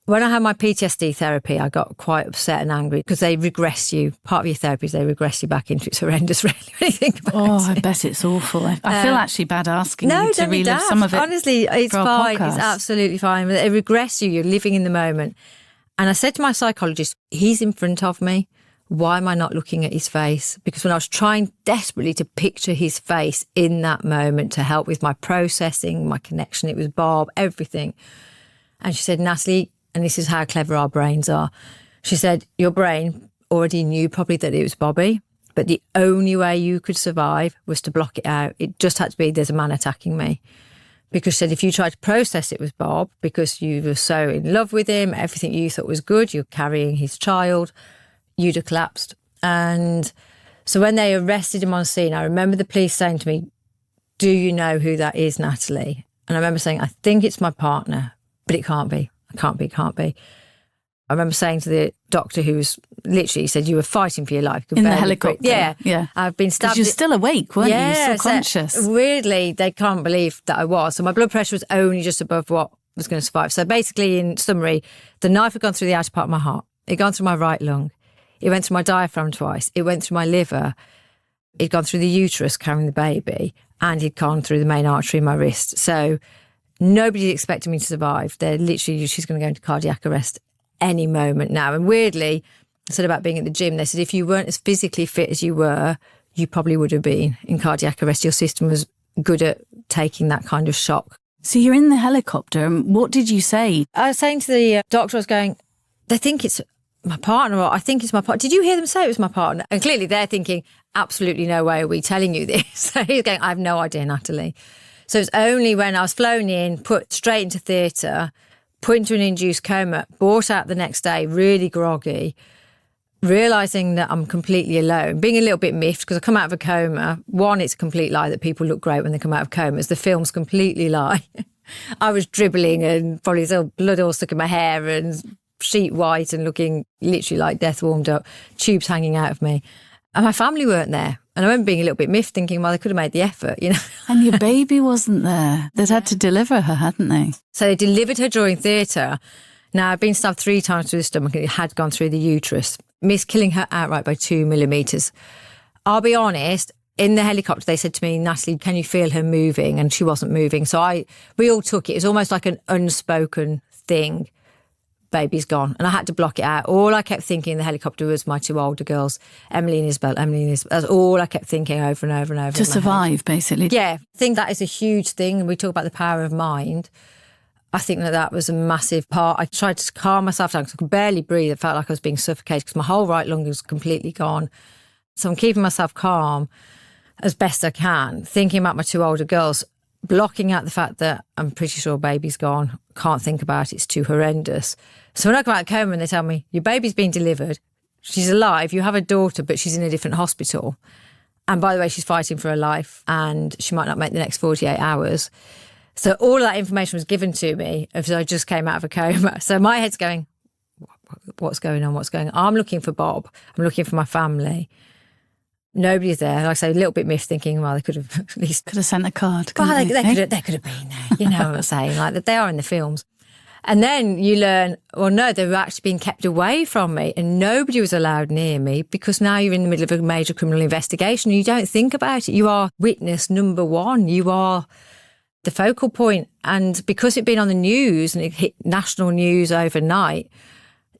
Speaker 1: When I had my PTSD therapy, I got quite upset and angry because they regress you. Part of your therapy is they regress you back into it. It's horrendous, really, when you think about it.
Speaker 2: I bet it's awful. I feel actually bad asking you to
Speaker 1: don't be
Speaker 2: relive
Speaker 1: daft.
Speaker 2: some of it.
Speaker 1: Honestly, it's fine.
Speaker 2: Podcast.
Speaker 1: It's absolutely fine. They regress you. You're living in the moment. And I said to my psychologist, he's in front of me. Why am I not looking at his face? Because when I was trying desperately to picture his face in that moment to help with my processing, my connection, it was Bob, everything. And she said, Natalie, and this is how clever our brains are. She said, your brain already knew probably that it was Bobby, but the only way you could survive was to block it out. It just had to be, there's a man attacking me. Because she said, if you tried to process it was Bob, because you were so in love with him, everything you thought was good, you're carrying his child, you'd have collapsed. And so when they arrested him on scene, I remember the police saying to me, do you know who that is, Natalie? And I remember saying, I think it's my partner, but it can't be. It can't be. I remember saying to the doctor who was literally said, you were fighting for your life.
Speaker 2: In the helicopter.
Speaker 1: Yeah. I've been stabbed.
Speaker 2: You're still awake, weren't you? Still
Speaker 1: So
Speaker 2: conscious.
Speaker 1: weirdly, they can't believe that I was. So my blood pressure was only just above what was going to survive. So basically, in summary, the knife had gone through the outer part of my heart. It had gone through my right lung. It went through my diaphragm twice. It went through my liver. It'd gone through the uterus carrying the baby, and it'd gone through the main artery in my wrist. So nobody expected me to survive. They're literally, she's going to go into cardiac arrest any moment now. And weirdly, I said about being at the gym, they said if you weren't as physically fit as you were, you probably would have been in cardiac arrest. Your system was good at taking that kind of shock.
Speaker 2: So you're in the helicopter, and what did you say?
Speaker 1: I was saying to the doctor, I was going, they think it's my partner, or I think it's my partner. Did you hear them say it was my partner? And clearly they're thinking, absolutely no way are we telling you this. So he's going, I have no idea, Natalie. So it's only when I was flown in, put straight into theatre, put into an induced coma, brought out the next day, really groggy, realising that I'm completely alone, being a little bit miffed because I come out of a coma. One, it's a complete lie that people look great when they come out of comas. The film's completely lie. I was dribbling and probably still blood all stuck in my hair and sheet white and looking literally like death warmed up, tubes hanging out of me. And my family weren't there. And I remember being a little bit miffed, thinking, well, they could have made the effort, you know.
Speaker 2: And your baby wasn't there. They'd had to deliver her, hadn't they?
Speaker 1: So they delivered her during theatre. Now, I'd been stabbed 3 times through the stomach and it had gone through the uterus. Missed killing her outright by 2 millimetres. I'll be honest, in the helicopter, they said to me, Natalie, can you feel her moving? And she wasn't moving. So we all took it. It was almost like an unspoken thing. Baby's gone. And I had to block it out. All I kept thinking in the helicopter was my 2 older girls, Emily and Isabel, Emily and Isabel. That's all I kept thinking over and over and over.
Speaker 2: To survive, basically.
Speaker 1: Yeah. I think that is a huge thing. And we talk about the power of mind. I think that was a massive part. I tried to calm myself down because I could barely breathe. It felt like I was being suffocated because my whole right lung was completely gone. So I'm keeping myself calm as best I can, thinking about my 2 older girls, blocking out the fact that I'm pretty sure baby's gone. Can't think about it. It's too horrendous. So when I come out of coma and they tell me, your baby's been delivered, she's alive, you have a daughter, but she's in a different hospital. And by the way, she's fighting for her life and she might not make the next 48 hours. So all of that information was given to me as I just came out of a coma. So my head's going, what's going on? What's going on? I'm looking for Bob. I'm looking for my family. Nobody's there. Like I say, a little bit miffed, thinking, well, they could have at least...
Speaker 2: Could have sent a card.
Speaker 1: Well, they could have been there. You know what I'm saying? Like that they are in the films. And then you learn, well, no, they were actually being kept away from me and nobody was allowed near me because now you're in the middle of a major criminal investigation. You don't think about it. You are witness number 1. You are the focal point. And because it'd been on the news and it hit national news overnight,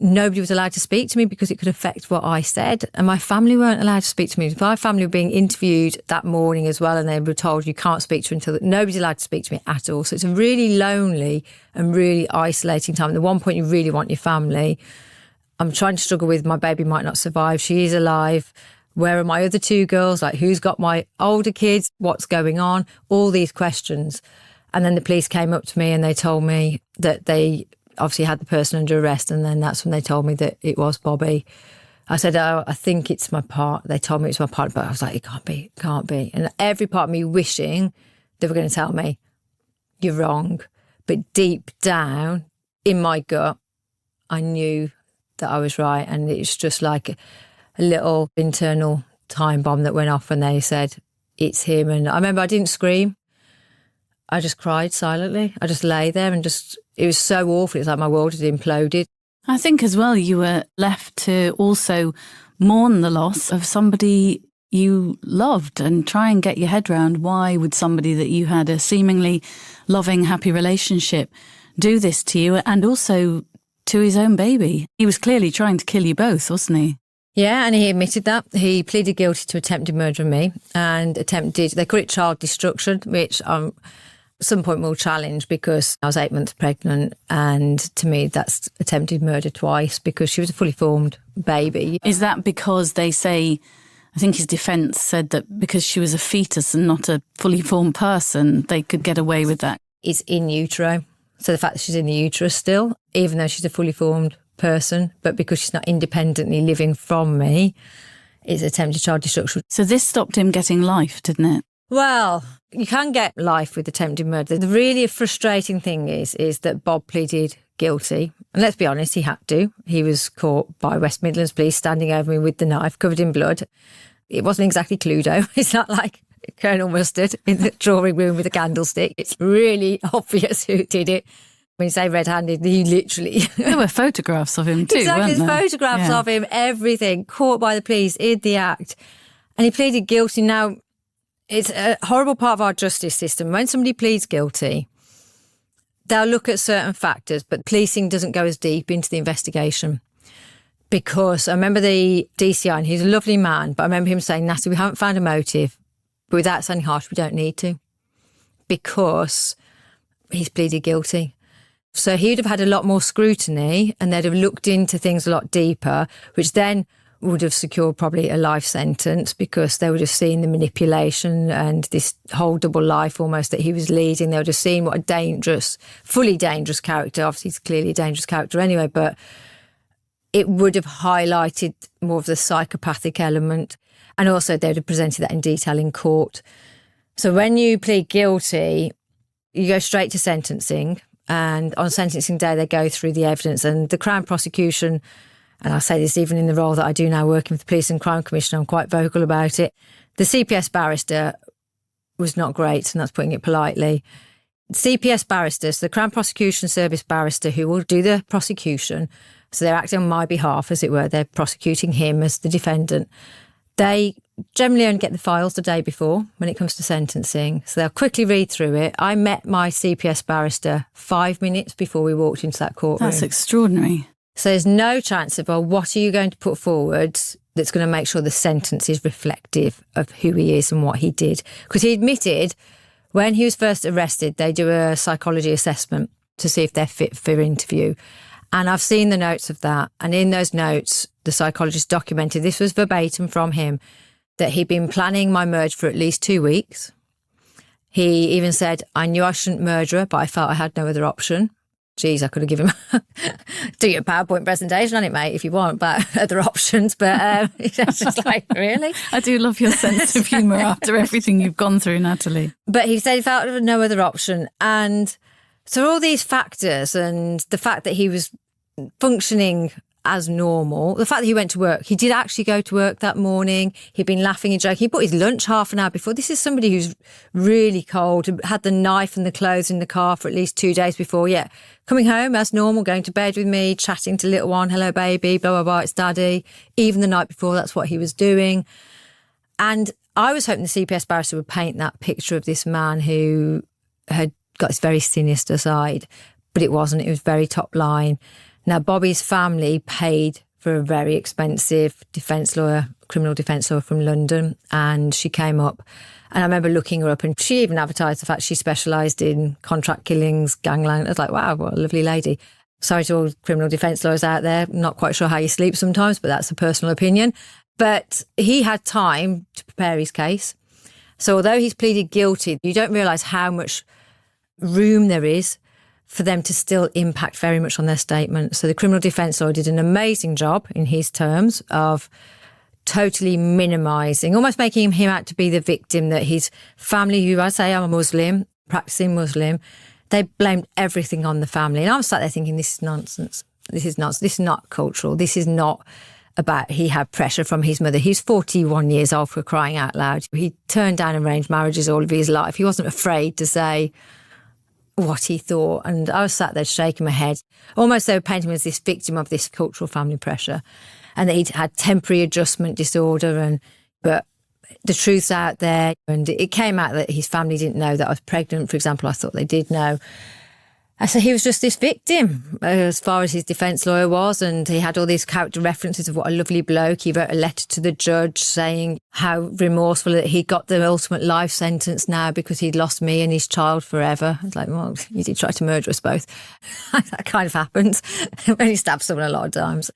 Speaker 1: nobody was allowed to speak to me because it could affect what I said. And my family weren't allowed to speak to me. My family were being interviewed that morning as well and they were told you can't speak to her until... Nobody's allowed to speak to me at all. So it's a really lonely and really isolating time. At the one point you really want your family. I'm trying to struggle with my baby might not survive. She is alive. Where are my other 2 girls? Like who's got my older kids? What's going on? All these questions. And then the police came up to me and they told me that they... obviously had the person under arrest and then that's when they told me that it was Bobby. I said, oh, I think it's my part. They told me it's my part, but I was like, it can't be. And every part of me wishing they were going to tell me, you're wrong. But deep down in my gut, I knew that I was right. And it's just like a little internal time bomb that went off when they said, it's him. And I remember I didn't scream. I just cried silently. I just lay there and it was so awful. It's like my world had imploded.
Speaker 2: I think as well you were left to also mourn the loss of somebody you loved and try and get your head around why would somebody that you had a seemingly loving, happy relationship do this to you and also to his own baby. He was clearly trying to kill you both, wasn't he?
Speaker 1: Yeah, and he admitted that. He pleaded guilty to attempted murder of me and they call it child destruction, which at some point we'll challenge because I was 8 months pregnant and to me that's attempted murder twice because she was a fully formed baby.
Speaker 2: Is that because they say, I think his defence said that because she was a fetus and not a fully formed person, they could get away with that?
Speaker 1: It's in utero. So the fact that she's in the uterus still, even though she's a fully formed person, but because she's not independently living from me, it's attempted child destruction.
Speaker 2: So this stopped him getting life, didn't it?
Speaker 1: Well, you can get life with attempted murder. The really frustrating thing is that Bob pleaded guilty. And let's be honest, he had to. He was caught by West Midlands Police standing over me with the knife covered in blood. It wasn't exactly Cluedo. It's not like Colonel Mustard in the drawing room with a candlestick. It's really obvious who did it. When you say red-handed, he literally...
Speaker 2: There were photographs of him too,
Speaker 1: exactly,
Speaker 2: weren't there?
Speaker 1: There's photographs of him, everything, caught by the police in the act. And he pleaded guilty. Now, it's a horrible part of our justice system. When somebody pleads guilty, they'll look at certain factors, but policing doesn't go as deep into the investigation. Because I remember the DCI, and he's a lovely man, but I remember him saying, Natalie, we haven't found a motive, but without sounding harsh, we don't need to. Because he's pleaded guilty. So he would have had a lot more scrutiny and they'd have looked into things a lot deeper, which then would have secured probably a life sentence, because they would have seen the manipulation and this whole double life almost that he was leading. They would have seen what a dangerous, fully dangerous character. Obviously, he's clearly a dangerous character anyway, but it would have highlighted more of the psychopathic element. And also they would have presented that in detail in court. So when you plead guilty, you go straight to sentencing. And on sentencing day, they go through the evidence. And the Crown prosecution, and I say this even in the role that I do now working with the Police and Crime Commission, I'm quite vocal about it. The CPS barrister was not great, and that's putting it politely. CPS barristers, the Crown Prosecution Service barrister who will do the prosecution, so they're acting on my behalf, as it were, they're prosecuting him as the defendant. They generally only get the files the day before when it comes to sentencing, so they'll quickly read through it. I met my CPS barrister 5 minutes before we walked into that courtroom.
Speaker 2: That's extraordinary.
Speaker 1: So there's no chance of, what are you going to put forward that's going to make sure the sentence is reflective of who he is and what he did? Because he admitted when he was first arrested, they do a psychology assessment to see if they're fit for interview. And I've seen the notes of that. And in those notes, the psychologist documented, this was verbatim from him, that he'd been planning my murder for at least 2 weeks. He even said, I knew I shouldn't murder her, but I felt I had no other option. Geez, I could have given him do your PowerPoint presentation on it, mate, if you want, about other options. But it's just like, really?
Speaker 2: I do love your sense of humour after everything you've gone through, Natalie.
Speaker 1: But he said he felt no other option. And so all these factors, and the fact that he was functioning as normal, the fact that he went to work, he did actually go to work that morning. He'd been laughing and joking. He bought his lunch half an hour before. This is somebody who's really cold, had the knife and the clothes in the car for at least 2 days before. Yeah, coming home as normal, going to bed with me, chatting to little one, hello baby, blah, blah, blah, it's daddy. Even the night before, that's what he was doing. And I was hoping the CPS barrister would paint that picture of this man who had got this very sinister side, but it wasn't. It was very top line. Now, Bobby's family paid for a very expensive defence lawyer, criminal defence lawyer from London, and she came up. And I remember looking her up, and she even advertised the fact she specialised in contract killings, gangland. I was like, wow, what a lovely lady. Sorry to all criminal defence lawyers out there. I'm not quite sure how you sleep sometimes, but that's a personal opinion. But he had time to prepare his case. So although he's pleaded guilty, you don't realise how much room there is for them to still impact very much on their statement. So the criminal defence lawyer did an amazing job in his terms of totally minimising, almost making him out to be the victim, that his family, who I say I'm a Muslim, practising Muslim, they blamed everything on the family. And I was sat there thinking, this is nonsense. This is nonsense. This is not cultural. This is not about he had pressure from his mother. He's 41 years old, for crying out loud. He turned down arranged marriages all of his life. He wasn't afraid to say what he thought. And I was sat there shaking my head, almost though painting him as this victim of this cultural family pressure, and that he'd had temporary adjustment disorder. But the truth's out there. And it came out that his family didn't know that I was pregnant, for example. I thought they did know. And so he was just this victim, as far as his defence lawyer was, and he had all these character references of what a lovely bloke. He wrote a letter to the judge saying how remorseful that he got the ultimate life sentence now because he'd lost me and his child forever. I was like, well, you did try to murder us both. That kind of happens when you stab someone a lot of times.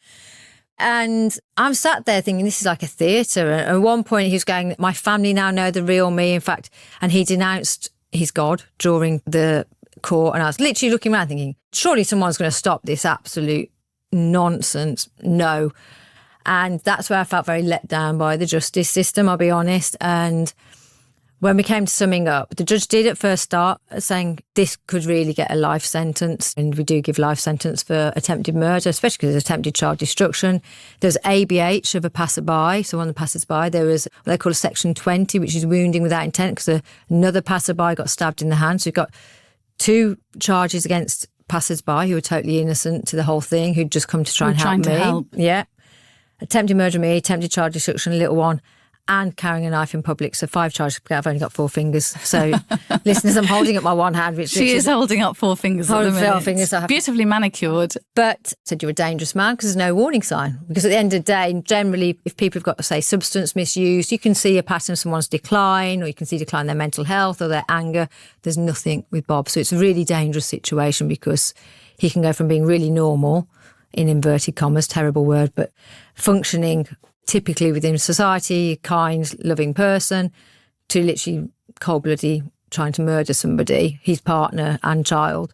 Speaker 1: And I'm sat there thinking, this is like a theatre. And at one point he was going, my family now know the real me, in fact, and he denounced his God during the court. And I was literally looking around thinking, surely someone's going to stop this absolute nonsense. No. And that's where I felt very let down by the justice system, I'll be honest. And when we came to summing up, the judge did at first start saying this could really get a life sentence. And we do give life sentence for attempted murder, especially because there's attempted child destruction. There's ABH of a passerby, so one of the passers-by. There was what they call a section 20, which is wounding without intent, because another passerby got stabbed in the hand. So we've got 2 charges against passers-by who were totally innocent to the whole thing, who'd just come to try and help me. Yeah. Attempted murder me, attempted child destruction, a little one, and carrying a knife in public. So 5 charges. I've only got 4 fingers. So listeners, I'm holding up my one hand. Which
Speaker 2: she is holding up 4 fingers at the minute. 4 fingers. Beautifully manicured.
Speaker 1: But said you're a dangerous man because there's no warning sign. Because at the end of the day, generally, if people have got, say, substance misuse, you can see a pattern of someone's decline, or you can see decline in their mental health or their anger. There's nothing with Bob. So it's a really dangerous situation because he can go from being really normal, in inverted commas, terrible word, but functioning typically within society, kind, loving person, to literally cold-bloody trying to murder somebody, his partner and child.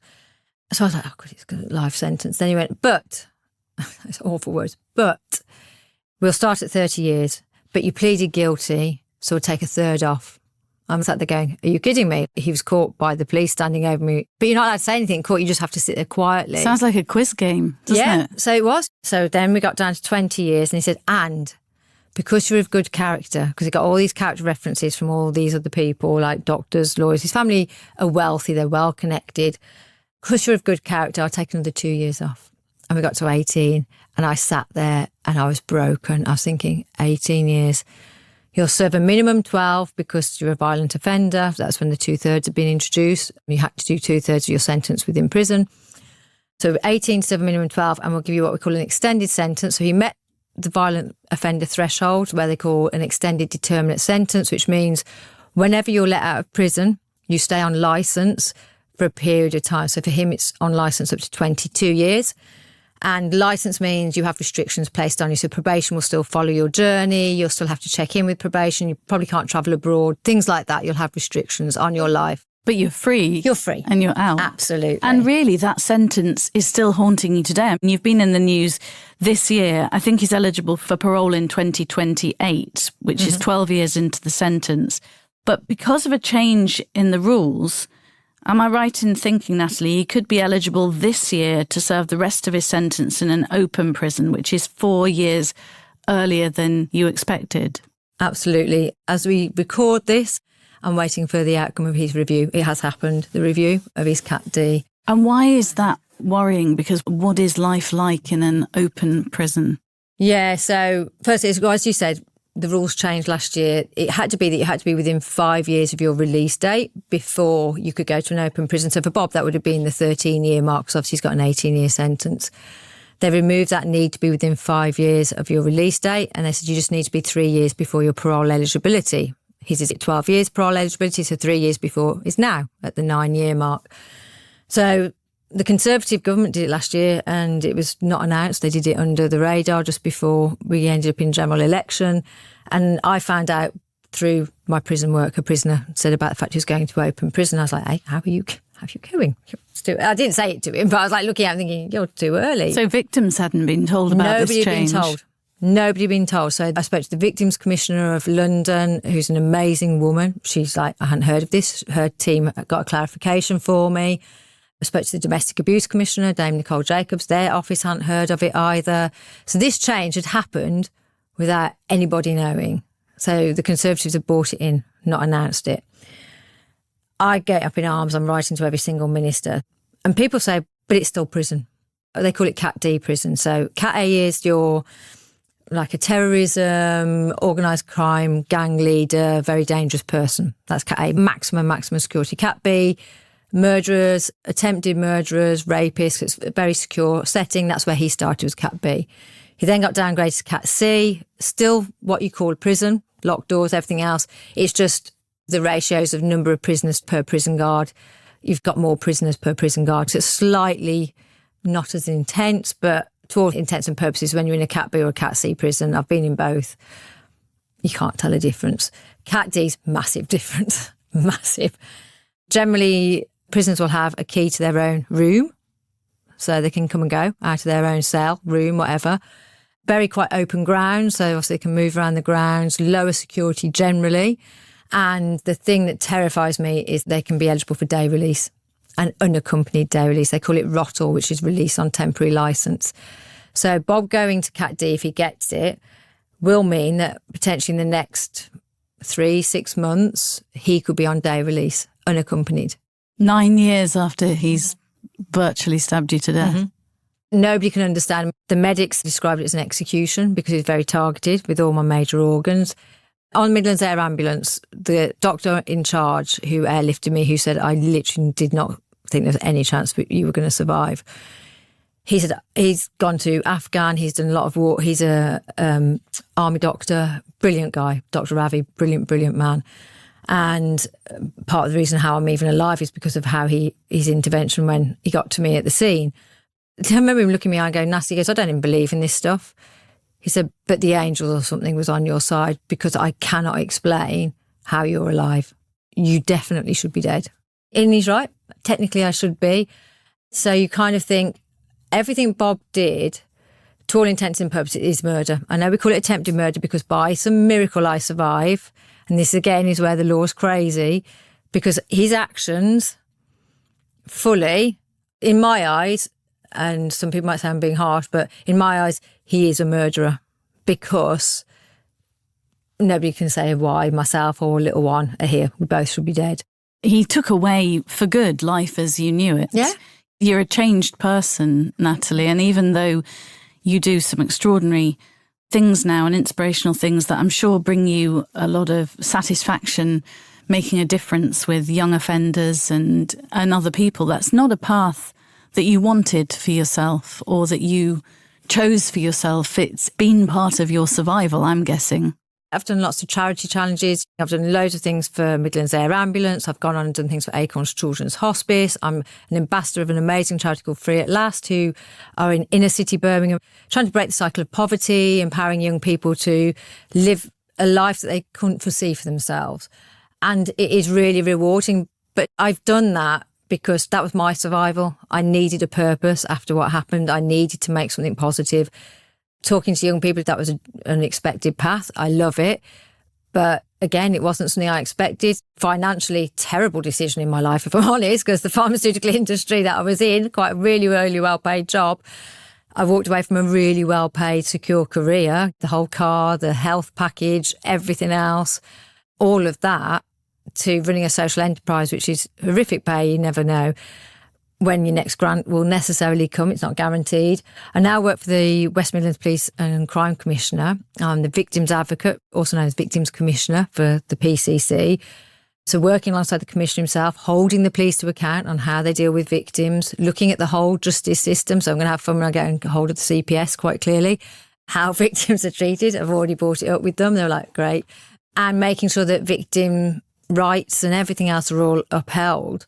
Speaker 1: So I was like, oh, God, it's a life sentence. Then he went, but, it's awful words, but we'll start at 30 years, but you pleaded guilty, so we'll take a third off. I'm sat there going, are you kidding me? He was caught by the police standing over me. But you're not allowed to say anything in court, you just have to sit there quietly.
Speaker 2: Sounds like a quiz game, doesn't it?
Speaker 1: So it was. So then we got down to 20 years and he said, and because you're of good character, because he got all these character references from all these other people, like doctors, lawyers. His family are wealthy, they're well connected. Because you're of good character, I'll take another 2 years off. And we got to 18 and I sat there and I was broken. I was thinking, 18 years. You'll serve a minimum 12 because you're a violent offender. That's when the 2/3 had been introduced. You had to do 2/3 of your sentence within prison. So 18 to serve a minimum 12, and we'll give you what we call an extended sentence. So he met the violent offender threshold, where they call an extended determinate sentence, which means whenever you're let out of prison, you stay on licence for a period of time. So for him, it's on licence up to 22 years. And licence means you have restrictions placed on you. So probation will still follow your journey. You'll still have to check in with probation. You probably can't travel abroad. Things like that. You'll have restrictions on your life.
Speaker 2: But you're free.
Speaker 1: You're free.
Speaker 2: And you're out.
Speaker 1: Absolutely.
Speaker 2: And really, that sentence is still haunting you today. And you've been in the news this year. I think he's eligible for parole in 2028, which is 12 years into the sentence. But because of a change in the rules, am I right in thinking, Natalie, he could be eligible this year to serve the rest of his sentence in an open prison, which is 4 years earlier than you expected?
Speaker 1: Absolutely. As we record this, I'm waiting for the outcome of his review. It has happened, the review of his Cat D.
Speaker 2: And why is that worrying? Because what is life like in an open prison?
Speaker 1: Yeah, so firstly, as you said, the rules changed last year. It had to be that you had to be within 5 years of your release date before you could go to an open prison. So for Bob, that would have been the 13-year mark, because obviously he's got an 18-year sentence. They removed that need to be within 5 years of your release date, and they said you just need to be 3 years before your parole eligibility. His is 12 years parole eligibility, so 3 years before is now at the 9-year mark. So the Conservative government did it last year and it was not announced. They did it under the radar just before we ended up in general election. And I found out through my prison work, a prisoner said about the fact he was going to open prison. I was like, hey, how are you going? I didn't say it to him, but I was like looking at him thinking, you're too early.
Speaker 2: So victims hadn't been told about this change?
Speaker 1: Nobody had been told. Nobody had been told. So I spoke to the Victims Commissioner of London, who's an amazing woman. She's like, I hadn't heard of this. Her team got a clarification for me. I spoke to the Domestic Abuse Commissioner, Dame Nicole Jacobs. Their office hadn't heard of it either. So this change had happened without anybody knowing. So the Conservatives had brought it in, not announced it. I get up in arms. I'm writing to every single minister. And people say, but it's still prison. They call it Cat D prison. So Cat A is your, like a terrorism, organised crime, gang leader, very dangerous person. That's Cat A, maximum security. Cat B, murderers, attempted murderers, rapists. It's a very secure setting. That's where he started, was Cat B. He then got downgraded to Cat C, still what you call a prison, locked doors, everything else. It's just the ratios of number of prisoners per prison guard. You've got more prisoners per prison guard. So it's slightly not as intense, but to all intents and purposes, when you're in a Cat B or a Cat C prison, I've been in both, you can't tell a difference. Cat D's massive difference, massive. Generally, prisoners will have a key to their own room, so they can come and go out of their own cell, room, whatever. Very quite open grounds, so obviously they can move around the grounds, lower security generally. And the thing that terrifies me is they can be eligible for day release, an unaccompanied day release. They call it ROTL, which is release on temporary licence. So Bob going to Cat D, if he gets it, will mean that potentially in the next 3-6 months, he could be on day release, unaccompanied.
Speaker 2: 9 years after he's virtually stabbed you to death.
Speaker 1: Mm-hmm. Nobody can understand. The medics described it as an execution because it was very targeted with all my major organs. On Midlands Air Ambulance, the doctor in charge who airlifted me, who said, I literally did not think there was any chance that you were going to survive. He said he's gone to Afghan, he's done a lot of war. He's a army doctor, brilliant guy, Dr. Ravi, brilliant man. And part of the reason how I'm even alive is because of how his intervention when he got to me at the scene. I remember him looking at me and going, Nasty, he goes, I don't even believe in this stuff. He said, but the angel or something was on your side because I cannot explain how you're alive. You definitely should be dead. And he's right. Technically, I should be. So you kind of think everything Bob did, to all intents and purposes, is murder. I know we call it attempted murder because by some miracle I survive. And this again is where the law's crazy, because his actions fully, in my eyes, and some people might say I'm being harsh, but in my eyes, he is a murderer because nobody can say why myself or little one are here. We both should be dead.
Speaker 2: He took away for good life as you knew it.
Speaker 1: Yeah.
Speaker 2: You're a changed person, Natalie, and even though you do some extraordinary things now and inspirational things that I'm sure bring you a lot of satisfaction, making a difference with young offenders and other people, that's not a path that you wanted for yourself or that you chose for yourself. It's been part of your survival, I'm guessing.
Speaker 1: I've done lots of charity challenges. I've done loads of things for Midlands Air Ambulance. I've gone on and done things for Acorns Children's Hospice. I'm an ambassador of an amazing charity called Free at Last, who are in inner city Birmingham, trying to break the cycle of poverty, empowering young people to live a life that they couldn't foresee for themselves. And it is really rewarding. But I've done that because that was my survival. I needed a purpose after what happened. I needed to make something positive. Talking to young people, that was an unexpected path. I love it. But again, it wasn't something I expected. Financially, terrible decision in my life, if I'm honest, because the pharmaceutical industry that I was in, quite a really well-paid job, I walked away from a really well-paid, secure career. The whole car, the health package, everything else, all of that, to running a social enterprise, which is horrific pay, you never know when your next grant will necessarily come. It's not guaranteed. I now work for the West Midlands Police and Crime Commissioner. I'm the Victims Advocate, also known as Victims Commissioner for the PCC. So working alongside the Commissioner himself, holding the police to account on how they deal with victims, looking at the whole justice system. So I'm going to have fun when I get hold of the CPS quite clearly, how victims are treated. I've already brought it up with them. They're like, great. And making sure that victim rights and everything else are all upheld.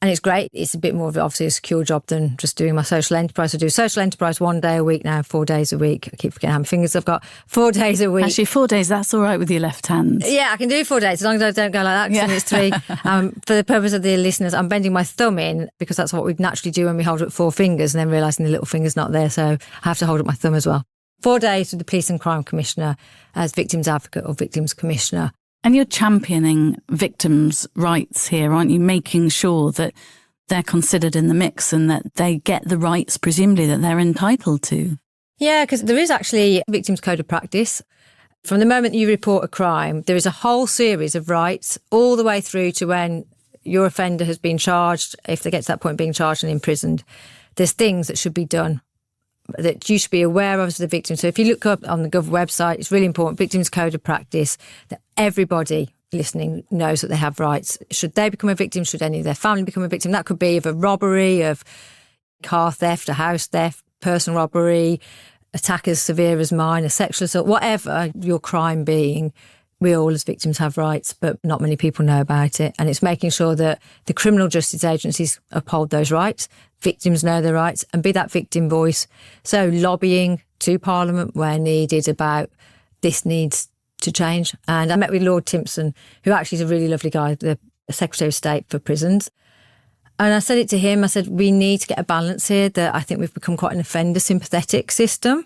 Speaker 1: And it's great. It's a bit more of obviously a secure job than just doing my social enterprise. I do social enterprise 1 day a week now, 4 days a week. I keep forgetting how many fingers I've got. 4 days a week.
Speaker 2: Actually, 4 days, that's all right with your left hand.
Speaker 1: Yeah, I can do 4 days as long as I don't go like that, because it's 3. For the purpose of the listeners, I'm bending my thumb in because that's what we naturally do when we hold up 4 fingers and then realising the little finger's not there. So I have to hold up my thumb as well. 4 days with the Police and Crime Commissioner as Victims Advocate or Victims Commissioner.
Speaker 2: And you're championing victims' rights here, aren't you? Making sure that they're considered in the mix and that they get the rights, presumably, that they're entitled to.
Speaker 1: Yeah, because there is actually a Victims Code of Practice. From the moment you report a crime, there is a whole series of rights all the way through to when your offender has been charged, if they get to that point being charged and imprisoned. There's things that should be done that you should be aware of as the victim. So if you look up on the Gov website, it's really important, Victims Code of Practice, that everybody listening knows that they have rights. Should they become a victim? Should any of their family become a victim? That could be of a robbery, of car theft, a house theft, personal robbery, attack as severe as mine, a sexual assault, whatever your crime being. We all as victims have rights, but not many people know about it. And it's making sure that the criminal justice agencies uphold those rights, victims know their rights, and be that victim voice. So lobbying to Parliament where needed about this needs to change. And I met with Lord Timpson, who actually is a really lovely guy, the Secretary of State for Prisons. And I said it to him, I said, we need to get a balance here, that I think we've become quite an offender sympathetic system.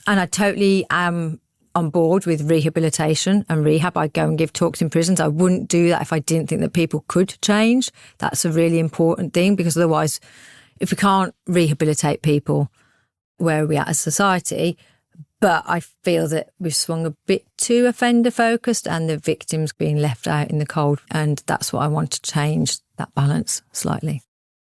Speaker 1: And I totally am on board with rehabilitation and rehab. I go and give talks in prisons. I wouldn't do that if I didn't think that people could change. That's a really important thing, because otherwise, if we can't rehabilitate people, where are we at as society? But I feel that we've swung a bit too offender focused and the victims being left out in the cold. And that's what I want to change, that balance slightly.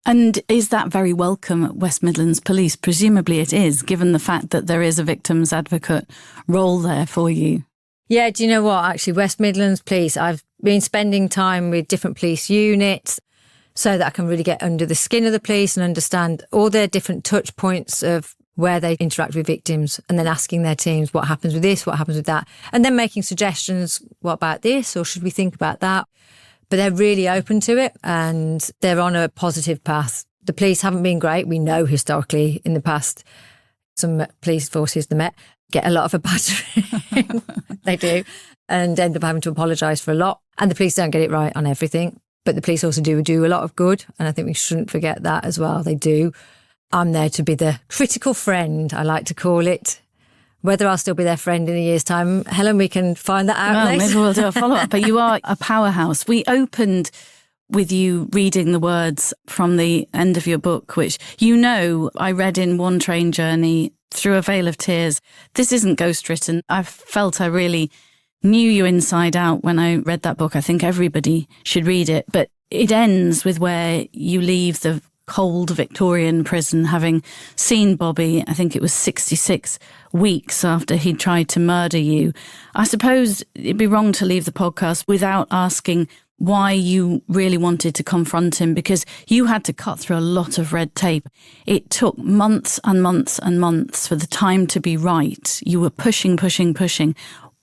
Speaker 2: And is that very welcome at West Midlands Police? Presumably it is, given the fact that there is a victims advocate role there for you.
Speaker 1: Yeah, do you know what? Actually, West Midlands Police, I've been spending time with different police units so that I can really get under the skin of the police and understand all their different touch points of where they interact with victims, and then asking their teams what happens with this, what happens with that, and then making suggestions, what about this, or should we think about that? But they're really open to it and they're on a positive path. The police haven't been great. We know historically in the past, some police forces, the Met, get a lot of a battering. They do. And end up having to apologise for a lot. And the police don't get it right on everything. But the police also do a lot of good. And I think we shouldn't forget that as well. They do. I'm there to be the critical friend, I like to call it. Whether I'll still be their friend in a year's time, Helen, we can find that out later.
Speaker 2: Maybe we'll do a follow-up. But you are a powerhouse. We opened with you reading the words from the end of your book, which, I read in One Train Journey, Through a Veil of Tears. This isn't ghost-written. I felt I really knew you inside out when I read that book. I think everybody should read it. But it ends with where you leave the cold Victorian prison, having seen Bobby, I think it was 66 weeks after he tried to murder you. I suppose it'd be wrong to leave the podcast without asking why you really wanted to confront him, because you had to cut through a lot of red tape. It took months and months and months for the time to be right. You were pushing.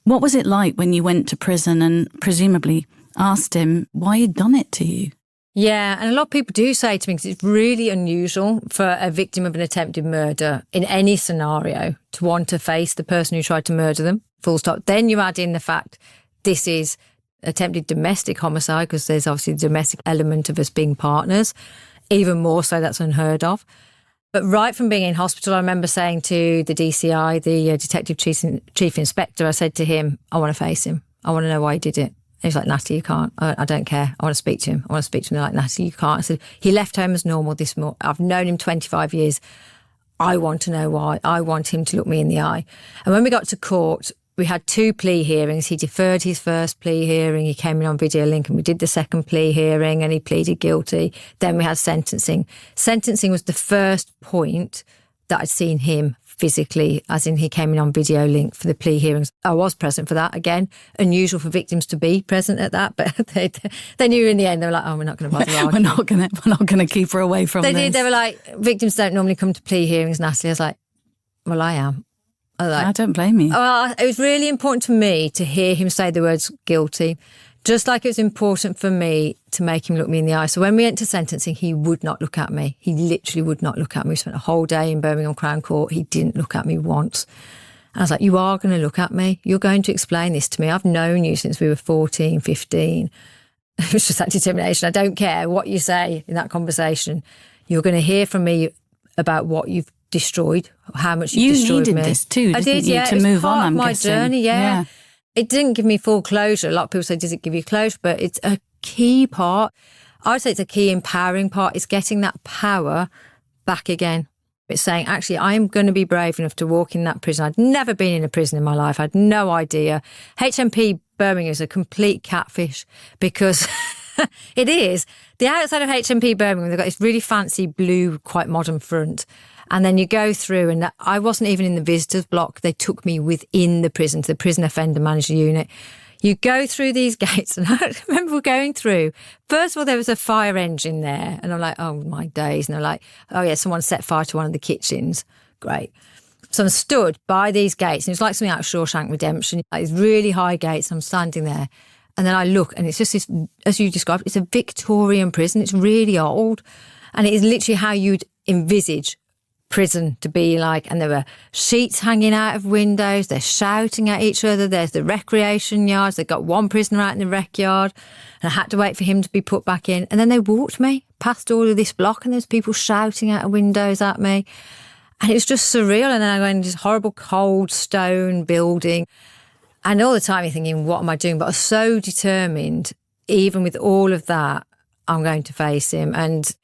Speaker 2: What was it like when you went to prison and presumably asked him why he'd done it to you?
Speaker 1: Yeah, and a lot of people do say to me, because it's really unusual for a victim of an attempted murder in any scenario to want to face the person who tried to murder them, full stop. Then you add in the fact this is attempted domestic homicide, because there's obviously the domestic element of us being partners. Even more so, that's unheard of. But right from being in hospital, I remember saying to the DCI, the Detective Chief Inspector, I said to him, I want to face him. I want to know why he did it. He was like, Natalie, you can't. I don't care. I want to speak to him. They're like, Natalie, you can't. I said, he left home as normal this morning. I've known him 25 years. I want to know why. I want him to look me in the eye. And when we got to court, we had 2 plea hearings. He deferred his first plea hearing. He came in on video link, and we did the second plea hearing, and he pleaded guilty. Then we had sentencing. Sentencing was the first point that I'd seen him physically, as in he came in on video link for the plea hearings. I was present for that. Again, unusual for victims to be present at that, but they knew in the end. They were like, "Oh, we're not going to bother arguing.
Speaker 2: we're not going to keep her away from this."
Speaker 1: They were like, "Victims don't normally come to plea hearings, Natalie." I was like, "Well, I am."
Speaker 2: I don't blame you.
Speaker 1: It was really important to me to hear him say the words guilty, just like it was important for me to make him look me in the eye. So when we went to sentencing, he would not look at me. He literally would not look at me. We spent a whole day in Birmingham Crown Court. He didn't look at me once. And I was like, you are going to look at me. You're going to explain this to me. I've known you since we were 14, 15. It was just that determination. I don't care what you say in that conversation. You're going to hear from me about what you've destroyed, how much you've destroyed me.
Speaker 2: You needed this too, didn't you,
Speaker 1: yeah,
Speaker 2: to move on, I'm
Speaker 1: my
Speaker 2: guessing.
Speaker 1: journey, yeah. It didn't give me full closure. A lot of people say, does it give you closure? But it's a key part. I would say it's a key empowering part. It's getting that power back again. It's saying, actually, I'm going to be brave enough to walk in that prison. I'd never been in a prison in my life. I had no idea. HMP Birmingham is a complete catfish, because it is. The outside of HMP Birmingham, they've got this really fancy blue, quite modern front. And then you go through, and I wasn't even in the visitors block. They took me within the prison to the prison offender manager unit. You go through these gates, and I remember going through. First of all, there was a fire engine there, and I'm like, oh my days. And they're like, oh yeah, someone set fire to one of the kitchens. Great. So I'm stood by these gates, and it's like something out of Shawshank Redemption. Like these really high gates, and I'm standing there. And then I look, and it's just this, as you described, it's a Victorian prison. It's really old. And it is literally how you'd envisage prison to be like. And there were sheets hanging out of windows. They're shouting at each other. There's the recreation yards. They've got one prisoner out in the rec yard, and I had to wait for him to be put back in. And then they walked me past all of this block, and there's people shouting out of windows at me. And it was just surreal. And then I went into this horrible cold stone building. And all the time you're thinking, what am I doing? But I was so determined, even with all of that, I'm going to face him. And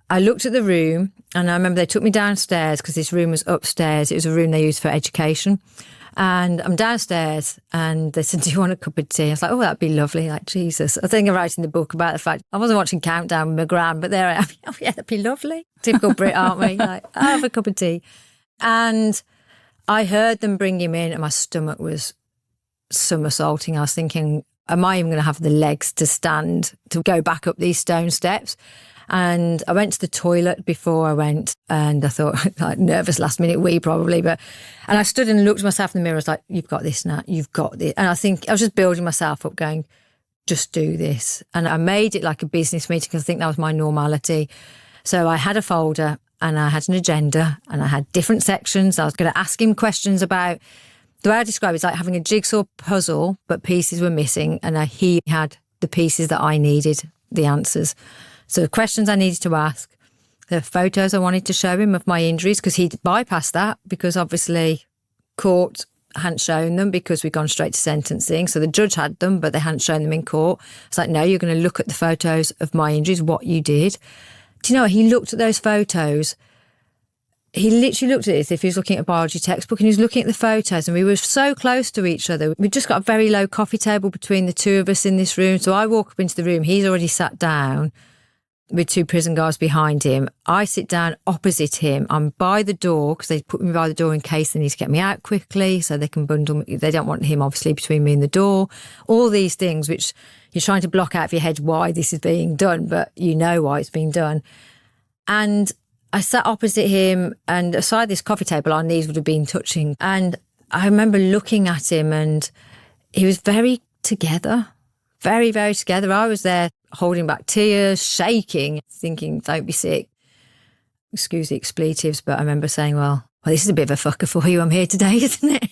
Speaker 1: I looked at the room, and I remember they took me downstairs, because this room was upstairs. It was a room they used for education. And I'm downstairs, and they said, do you want a cup of tea? I was like, oh, that'd be lovely. Like, Jesus. I think I'm writing the book about the fact I wasn't watching Countdown with my gran, but there I am. Oh, yeah, that'd be lovely. Typical Brit, aren't we? Like, I'll have a cup of tea. And I heard them bring him in, and my stomach was somersaulting. I was thinking, am I even going to have the legs to stand to go back up these stone steps? And I went to the toilet before I went, and I thought, like, nervous last minute wee probably, and I stood and looked at myself in the mirror. I was like, you've got this, Nat, you've got this. And I think I was just building myself up, going, just do this. And I made it like a business meeting, because I think that was my normality. So I had a folder, and I had an agenda, and I had different sections. I was going to ask him questions about The way I describe it is like having a jigsaw puzzle, but pieces were missing, and he had the pieces that I needed, the answers. So the questions I needed to ask, the photos I wanted to show him of my injuries, because he'd bypassed that, because obviously court hadn't shown them because we'd gone straight to sentencing. So the judge had them, but they hadn't shown them in court. It's like, no, you're going to look at the photos of my injuries, what you did. Do you know what? He looked at those photos. He literally looked at it as if he was looking at a biology textbook, and he was looking at the photos, and we were so close to each other. We'd just got a very low coffee table between the two of us in this room. So I walk up into the room. He's already sat down with two prison guards behind him. I sit down opposite him. I'm by the door because they put me by the door in case they need to get me out quickly so they can bundle me. They don't want him, obviously, between me and the door. All these things which you're trying to block out of your head why this is being done, but you know why it's being done. And I sat opposite him, and aside this coffee table, our knees would have been touching. And I remember looking at him, and he was very together, very, very together. I was there holding back tears, shaking, thinking, don't be sick. Excuse the expletives, but I remember saying, well, this is a bit of a fucker for you. I'm here today, isn't it?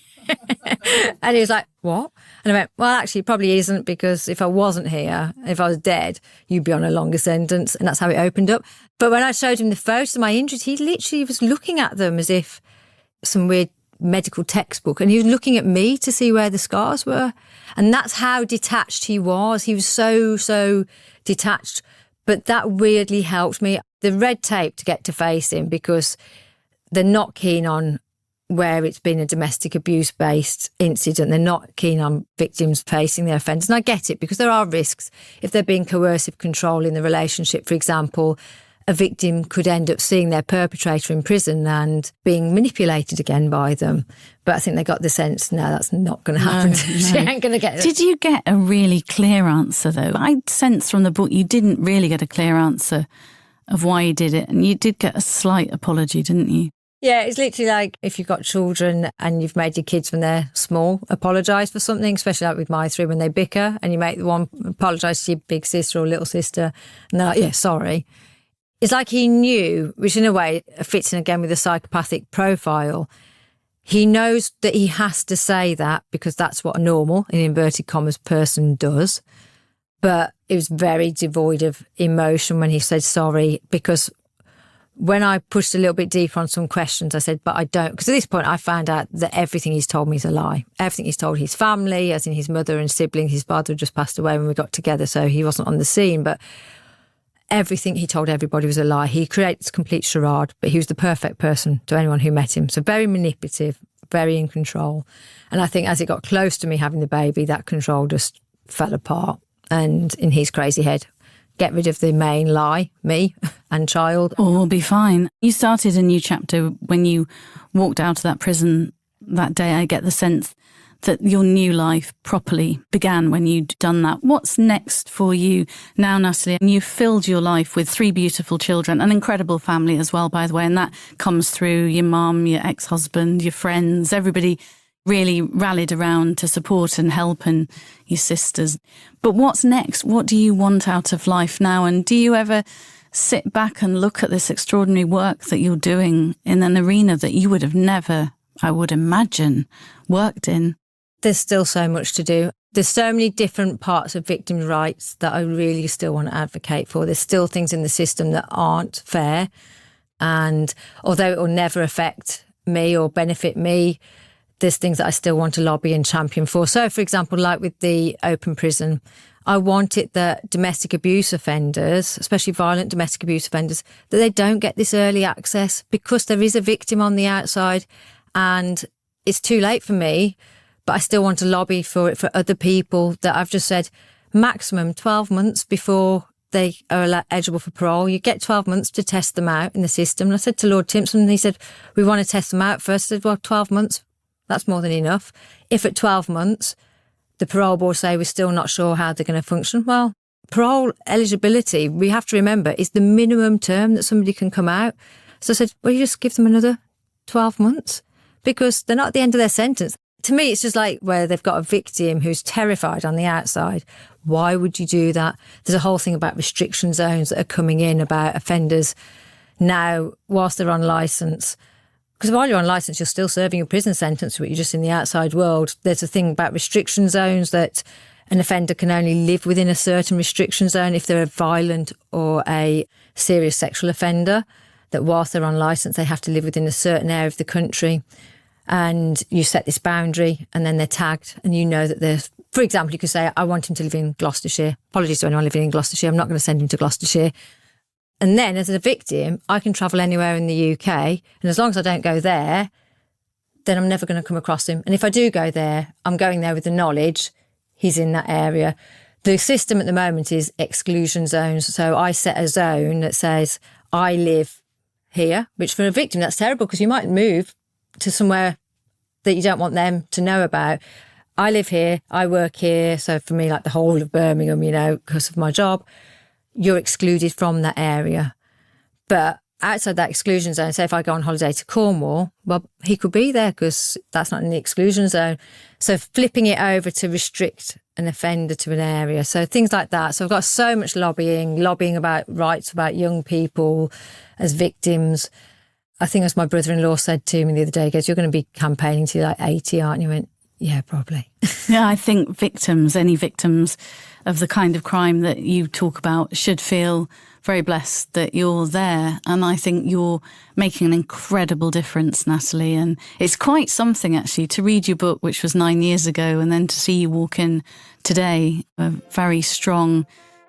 Speaker 1: And he was like, what? And I went, well, actually, it probably isn't, because if I wasn't here, if I was dead, you'd be on a longer sentence. And that's how it opened up. But when I showed him the photos of my injuries, he literally was looking at them as if some weird medical textbook, and he was looking at me to see where the scars were. And that's how detached he was. He was so detached. But that weirdly helped me. The red tape to get to face him, because they're not keen on where it's been a domestic abuse based incident. They're not keen on victims facing their offenders. And I get it, because there are risks. If they're being coercive control in the relationship, for example, a victim could end up seeing their perpetrator in prison and being manipulated again by them. But I think they got the sense, no, that's not going to happen. No. She ain't going to get it.
Speaker 2: Did you get a really clear answer, though? I sense from the book you didn't really get a clear answer of why you did it. And you did get a slight apology, didn't you?
Speaker 1: Yeah, it's literally like if you've got children and you've made your kids when they're small apologise for something, especially like with my three when they bicker, and you make the one apologise to your big sister or little sister, and they're like, yeah, sorry. It's like he knew, which in a way fits in again with the psychopathic profile. He knows that he has to say that because that's what a normal, in inverted commas, person does. But it was very devoid of emotion when he said sorry, because when I pushed a little bit deeper on some questions, I said, but I don't, because at this point I found out that everything he's told me is a lie. Everything he's told his family, as in his mother and siblings, his father had just passed away when we got together, so he wasn't on the scene, but everything he told everybody was a lie. He creates complete charade, but he was the perfect person to anyone who met him. So very manipulative, very in control. And I think as it got close to me having the baby, that control just fell apart. And in his crazy head, get rid of the main lie, me and child.
Speaker 2: All will be fine. You started a new chapter when you walked out of that prison that day. I get the sense that your new life properly began when you'd done that. What's next for you now, Natalie? And you've filled your life with 3 beautiful children, an incredible family as well, by the way, and that comes through your mum, your ex-husband, your friends, everybody really rallied around to support and help, and your sisters. But what's next? What do you want out of life now? And do you ever sit back and look at this extraordinary work that you're doing in an arena that you would have never, I would imagine, worked in?
Speaker 1: There's still so much to do. There's so many different parts of victims' rights that I really still want to advocate for. There's still things in the system that aren't fair. And although it will never affect me or benefit me, there's things that I still want to lobby and champion for. So, for example, like with the open prison, I want it that domestic abuse offenders, especially violent domestic abuse offenders, that they don't get this early access because there is a victim on the outside and it's too late for me. But I still want to lobby for it for other people that I've just said maximum 12 months before they are eligible for parole. You get 12 months to test them out in the system. And I said to Lord Timpson, and he said, we want to test them out first. I said, well, 12 months, that's more than enough. If at 12 months, the parole board say we're still not sure how they're going to function, well, parole eligibility, we have to remember, is the minimum term that somebody can come out. So I said, well, you just give them another 12 months because they're not at the end of their sentence. To me, it's just like where they've got a victim who's terrified on the outside. Why would you do that? There's a whole thing about restriction zones that are coming in about offenders now, whilst they're on licence, Because while you're on licence, you're still serving your prison sentence, but you're just in the outside world. There's a thing about restriction zones, that an offender can only live within a certain restriction zone if they're a violent or a serious sexual offender, that whilst they're on licence, they have to live within a certain area of the country. And you set this boundary and then they're tagged, and you know that there's, for example, you could say, I want him to live in Gloucestershire. Apologies to anyone living in Gloucestershire. I'm not going to send him to Gloucestershire. And then as a victim, I can travel anywhere in the UK. And as long as I don't go there, then I'm never going to come across him. And if I do go there, I'm going there with the knowledge he's in that area. The system at the moment is exclusion zones. So I set a zone that says, I live here, which for a victim, that's terrible, because you might move to somewhere that you don't want them to know about. I live here, I work here. So for me, like the whole of Birmingham, because of my job, you're excluded from that area. But outside that exclusion zone, say if I go on holiday to Cornwall, well, he could be there because that's not in the exclusion zone. So flipping it over to restrict an offender to an area. So things like that. So I've got so much lobbying about rights about young people as victims. I think as my brother-in-law said to me the other day, he goes, you're going to be campaigning till like 80, aren't you? I went, yeah, probably.
Speaker 2: Yeah, I think any victims of the kind of crime that you talk about should feel very blessed that you're there. And I think you're making an incredible difference, Natalie. And it's quite something, actually, to read your book, which was 9 years ago, and then to see you walk in today, a very strong,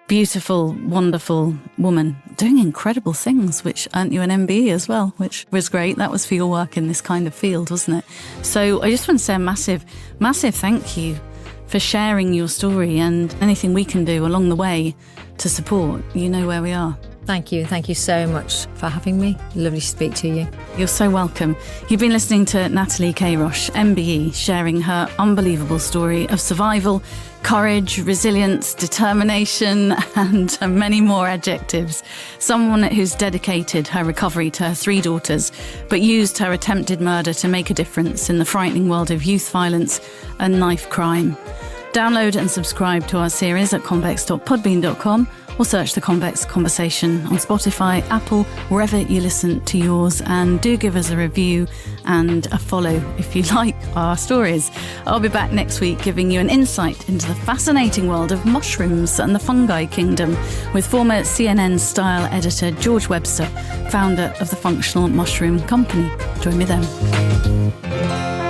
Speaker 2: beautiful, wonderful woman doing incredible things, which earned you an MBE as well, which was great. That was for your work in this kind of field, wasn't it? So I just want to say a massive, massive thank you for sharing your story, and anything we can do along the way to support, you know where we are.
Speaker 1: Thank you. Thank you so much for having me. Lovely to speak to you.
Speaker 2: You're so welcome. You've been listening to Natalie Queiroz MBE, sharing her unbelievable story of survival, courage, resilience, determination, and many more adjectives. Someone who's dedicated her recovery to her 3 daughters, but used her attempted murder to make a difference in the frightening world of youth violence and knife crime. Download and subscribe to our series at convex.podbean.com, or search The Convex Conversation on Spotify, Apple, wherever you listen to yours, and do give us a review and a follow if you like our stories. I'll be back next week giving you an insight into the fascinating world of mushrooms and the fungi kingdom with former CNN style editor George Webster, founder of the Functional Mushroom Company. Join me then.